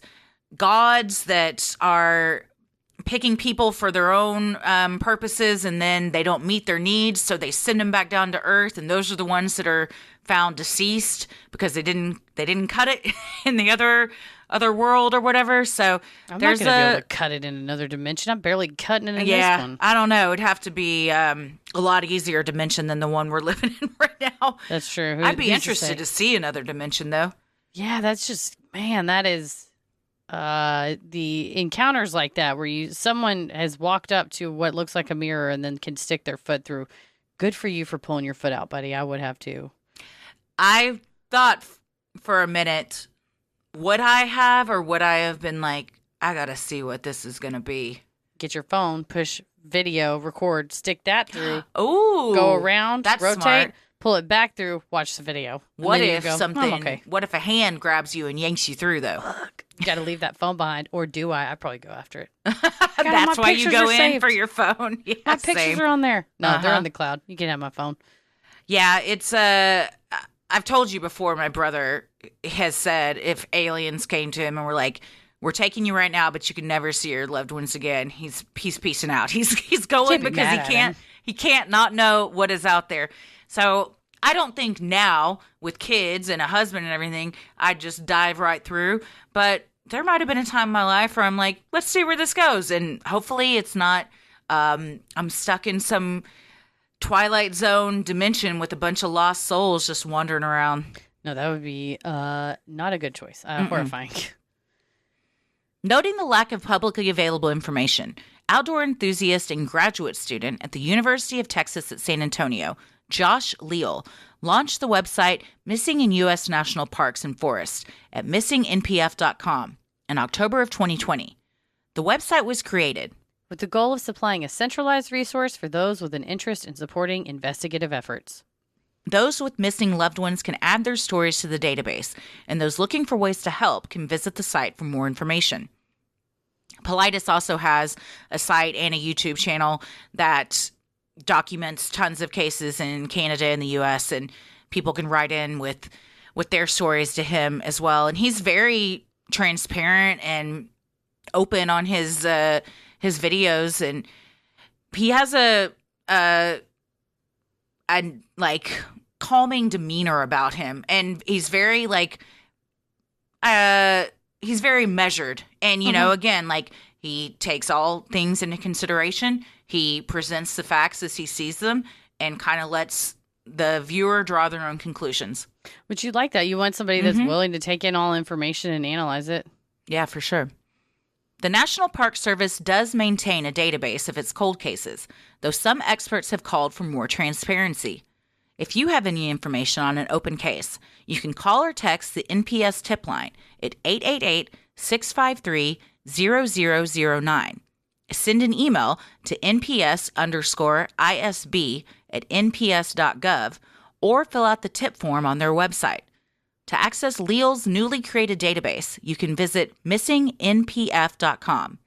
gods that are picking people for their own purposes, and then they don't meet their needs, so they send them back down to Earth, and those are the ones that are found deceased because they didn't cut it in the other world or whatever. So I'm not going to be able to cut it in another dimension. I'm barely cutting it in this one. I don't know. It'd have to be a lot easier dimension than the one we're living in right now. That's true. I'd be interested to see another dimension, though. Yeah, that's just, man, that is the encounters like that where someone has walked up to what looks like a mirror and then can stick their foot through. Good for you for pulling your foot out, buddy. I would have too. I thought for a minute, would I have, or would I have been like, I gotta see what this is gonna be? Get your phone, push video, record, stick that through. Oh, go around, that's rotate, smart. pull it back through, watch the video. And What then you if go, something? okay. What if a hand grabs you and yanks you through, though? You got to leave that phone behind, or do I? I probably go after it. That's my why you pictures go are in saved. for your phone. Yeah, My pictures same. are on there. No, they're Uh-huh. on the cloud. You can have my phone. Yeah, it's I've told you before, my brother has said if aliens came to him and were like, we're taking you right now, but you can never see your loved ones again, he's peacing out. He's going Can't be because mad at he can't not know what is out there. So I don't think now with kids and a husband and everything, I'd just dive right through. But there might have been a time in my life where I'm like, let's see where this goes. And hopefully it's not, I'm stuck in some Twilight Zone dimension with a bunch of lost souls just wandering around. No, that would be not a good choice. Horrifying. Noting the lack of publicly available information, outdoor enthusiast and graduate student at the University of Texas at San Antonio, Josh Leal, launched the website Missing in U.S. National Parks and Forests at missingnpf.com in October of 2020. The website was created with the goal of supplying a centralized resource for those with an interest in supporting investigative efforts. Those with missing loved ones can add their stories to the database, and those looking for ways to help can visit the site for more information. Politis also has a site and a YouTube channel that documents tons of cases in Canada and the U.S., and people can write in with their stories to him as well. And he's very transparent and open on his videos, and he has a like calming demeanor about him, and he's very like he's very measured, and you know, again, like he takes all things into consideration. He presents the facts as he sees them and kind of lets the viewer draw their own conclusions. But you like that. You want somebody that's willing to take in all information and analyze it. Yeah, for sure. The National Park Service does maintain a database of its cold cases, though some experts have called for more transparency. If you have any information on an open case, you can call or text the NPS tip line at 888-653-0009. Send an email to nps_isb@nps.gov or fill out the tip form on their website. To access Leal's newly created database, you can visit missingnpf.com.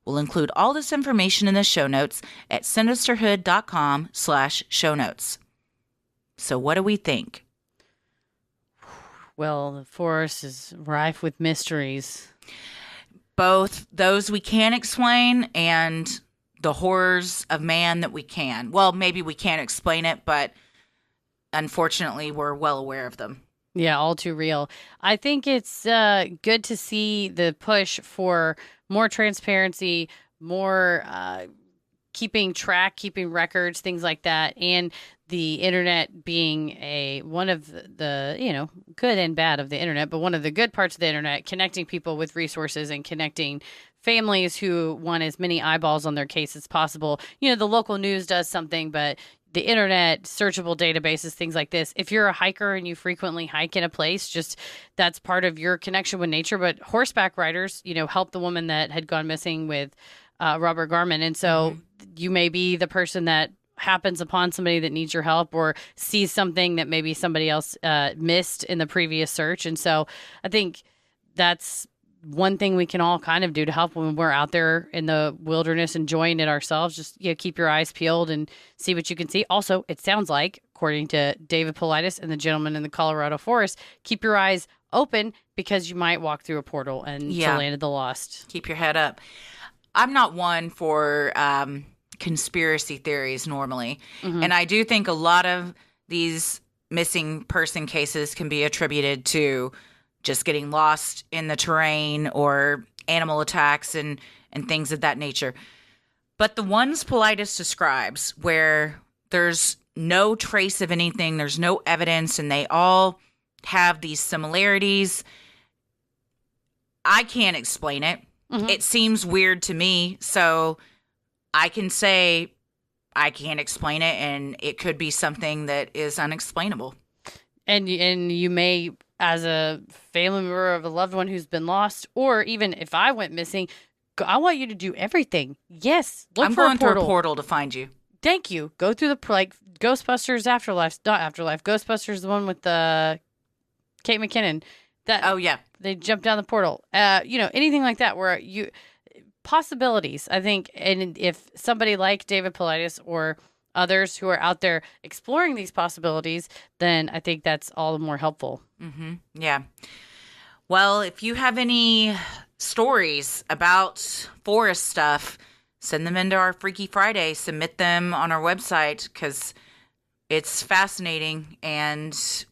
We'll include all this information in the show notes at sinisterhood.com/show notes. So what do we think? Well, the forest is rife with mysteries. Both those we can explain and the horrors of man that we can. Well, maybe we can't explain it, but unfortunately, we're well aware of them. Yeah, all too real. I think it's good to see the push for more transparency, more keeping track, keeping records, things like that, and the internet being one of the good and bad of the internet, but one of the good parts of the internet, connecting people with resources and connecting families who want as many eyeballs on their case as possible. The local news does something, but the internet, searchable databases, things like this. If you're a hiker and you frequently hike in a place, that's part of your connection with nature. But horseback riders, helped the woman that had gone missing with Robert Garman. And so you may be the person that happens upon somebody that needs your help or sees something that maybe somebody else missed in the previous search. And so I think that's one thing we can all kind of do to help when we're out there in the wilderness enjoying it ourselves. Just keep your eyes peeled and see what you can see. Also, it sounds like, according to David Politis and the gentleman in the Colorado forest, keep your eyes open because you might walk through a portal and to Land of the Lost. Keep your head up. I'm not one for conspiracy theories normally, and I do think a lot of these missing person cases can be attributed to just getting lost in the terrain or animal attacks and things of that nature. But the ones Politis describes where there's no trace of anything, there's no evidence, and they all have these similarities, I can't explain it. It seems weird to me, so I can say I can't explain it, and it could be something that is unexplainable. And you may as a family member of a loved one who's been lost, or even if I went missing, I want you to do everything. Yes. I'm going through a portal to find you. Thank you. Go through like Ghostbusters Afterlife, not Afterlife. Ghostbusters, the one with Kate McKinnon. Oh yeah, they jump down the portal. Anything like that where possibilities. I think, and if somebody like David Politis or others who are out there exploring these possibilities, then I think that's all the more helpful. Mm-hmm. Yeah. Well, if you have any stories about forest stuff, send them into our Freaky Friday. Submit them on our website because it's fascinating, and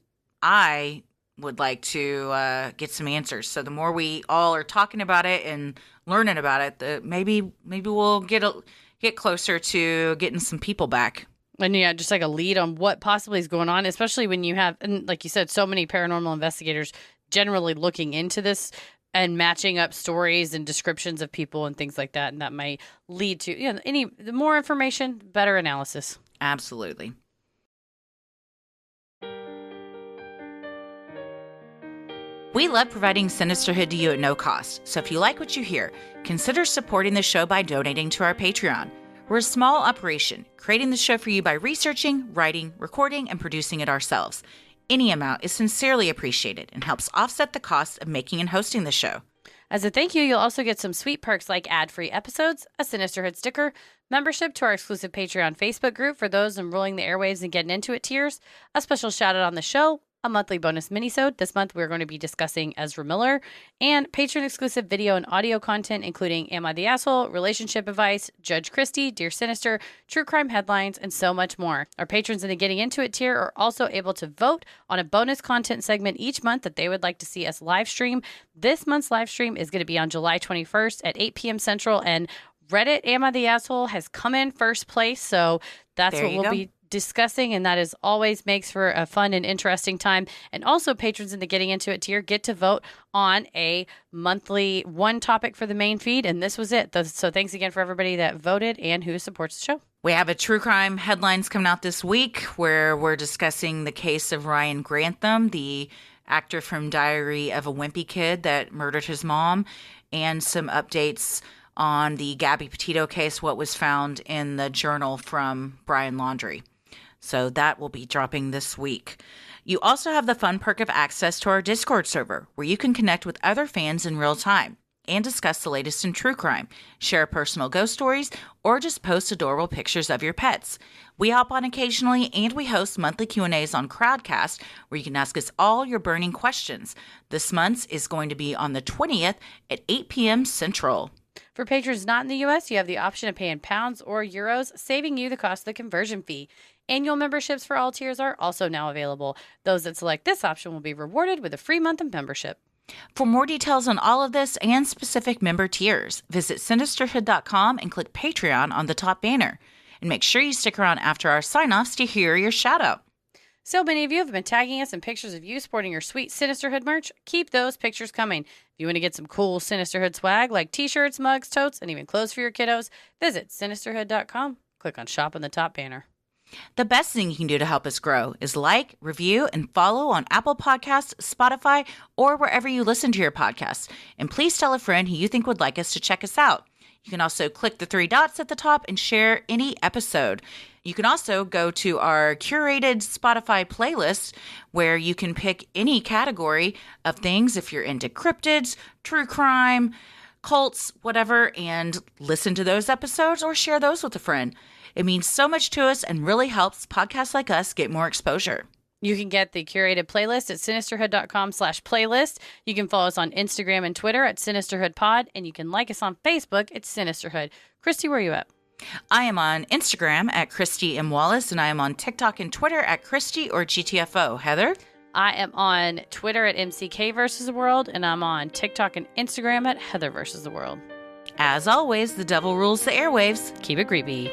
I would like to get some answers. So the more we all are talking about it and learning about it, maybe we'll get closer to getting some people back. And yeah, just like a lead on what possibly is going on, especially when you have, and like you said, so many paranormal investigators generally looking into this and matching up stories and descriptions of people and things like that. And that might lead to, the more information, better analysis. Absolutely. We love providing Sinisterhood to you at no cost, so if you like what you hear, consider supporting the show by donating to our Patreon. We're a small operation, creating the show for you by researching, writing, recording, and producing it ourselves. Any amount is sincerely appreciated and helps offset the cost of making and hosting the show. As a thank you, you'll also get some sweet perks like ad-free episodes, a Sinisterhood sticker, membership to our exclusive Patreon Facebook group for those enrolling the airwaves and getting into it tiers, a special shout-out on the show, a monthly bonus minisode. This month, we're going to be discussing Ezra Miller, and patron-exclusive video and audio content, including Am I the Asshole?, Relationship Advice, Judge Christie, Dear Sinister, True Crime Headlines, and so much more. Our patrons in the Getting Into It tier are also able to vote on a bonus content segment each month that they would like to see us live stream. This month's live stream is going to be on July 21st at 8 p.m. Central, and Reddit Am I the Asshole has come in first place, so that's what we'll be discussing, and that is always makes for a fun and interesting time. And also, patrons in the Getting Into It tier get to vote on a monthly one topic for the main feed, and this was it. So thanks again for everybody that voted and who supports the show. We have a True Crime Headlines coming out this week where we're discussing the case of Ryan Grantham, the actor from Diary of a Wimpy Kid that murdered his mom, and some updates on the Gabby Petito case, what was found in the journal from Brian Laundrie. So that will be dropping this week. You also have the fun perk of access to our Discord server, where you can connect with other fans in real time and discuss the latest in true crime, share personal ghost stories, or just post adorable pictures of your pets. We hop on occasionally, and we host monthly Q&As on Crowdcast, where you can ask us all your burning questions. This month's is going to be on the 20th at 8 p.m. Central. For patrons not in the U.S., you have the option of paying pounds or euros, saving you the cost of the conversion fee. Annual memberships for all tiers are also now available. Those that select this option will be rewarded with a free month of membership. For more details on all of this and specific member tiers, visit sinisterhood.com and click Patreon on the top banner. And make sure you stick around after our sign-offs to hear your shout-out. So many of you have been tagging us in pictures of you sporting your sweet Sinisterhood merch. Keep those pictures coming. If you want to get some cool Sinisterhood swag like t-shirts, mugs, totes, and even clothes for your kiddos, visit sinisterhood.com. Click on Shop on the top banner. The best thing you can do to help us grow is like, review, and follow on Apple Podcasts, Spotify, or wherever you listen to your podcasts. And please tell a friend who you think would like us to check us out. You can also click the three dots at the top and share any episode. You can also go to our curated Spotify playlist where you can pick any category of things if you're into cryptids, true crime, cults, whatever, and listen to those episodes or share those with a friend. It means so much to us and really helps podcasts like us get more exposure. You can get the curated playlist at sinisterhood.com/playlist. You can follow us on Instagram and Twitter at SinisterhoodPod, and you can like us on Facebook at Sinisterhood. Christy, where are you at? I am on Instagram at Christy M. Wallace, and I am on TikTok and Twitter at Christy or GTFO. Heather? I am on Twitter at MCK versus the World, and I'm on TikTok and Instagram at Heather versus the World. As always, the devil rules the airwaves. Keep it creepy.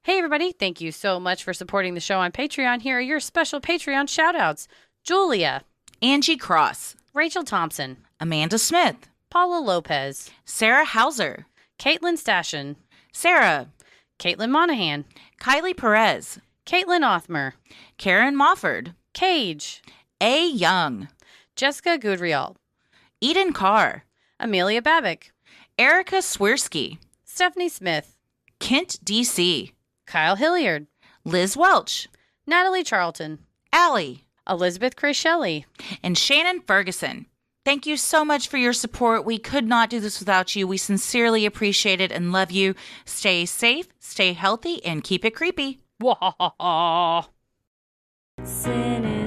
Hey everybody, thank you so much for supporting the show on Patreon. Here are your special Patreon shoutouts. Julia, Angie Cross, Rachel Thompson, Amanda Smith, Paula Lopez, Sarah Hauser, Caitlin Stashen, Sarah, Caitlin Monahan, Kylie Perez, Caitlin Othmer, Karen Mofford, Cage, A. Young, Jessica Goodrial, Eden Carr, Amelia Babick, Erica Swirsky, Stephanie Smith, Kent D.C., Kyle Hilliard, Liz Welch, Natalie Charlton, Allie, Elizabeth Crescelli, and Shannon Ferguson. Thank you so much for your support. We could not do this without you. We sincerely appreciate it and love you. Stay safe, stay healthy, and keep it creepy. Wah. Sinister.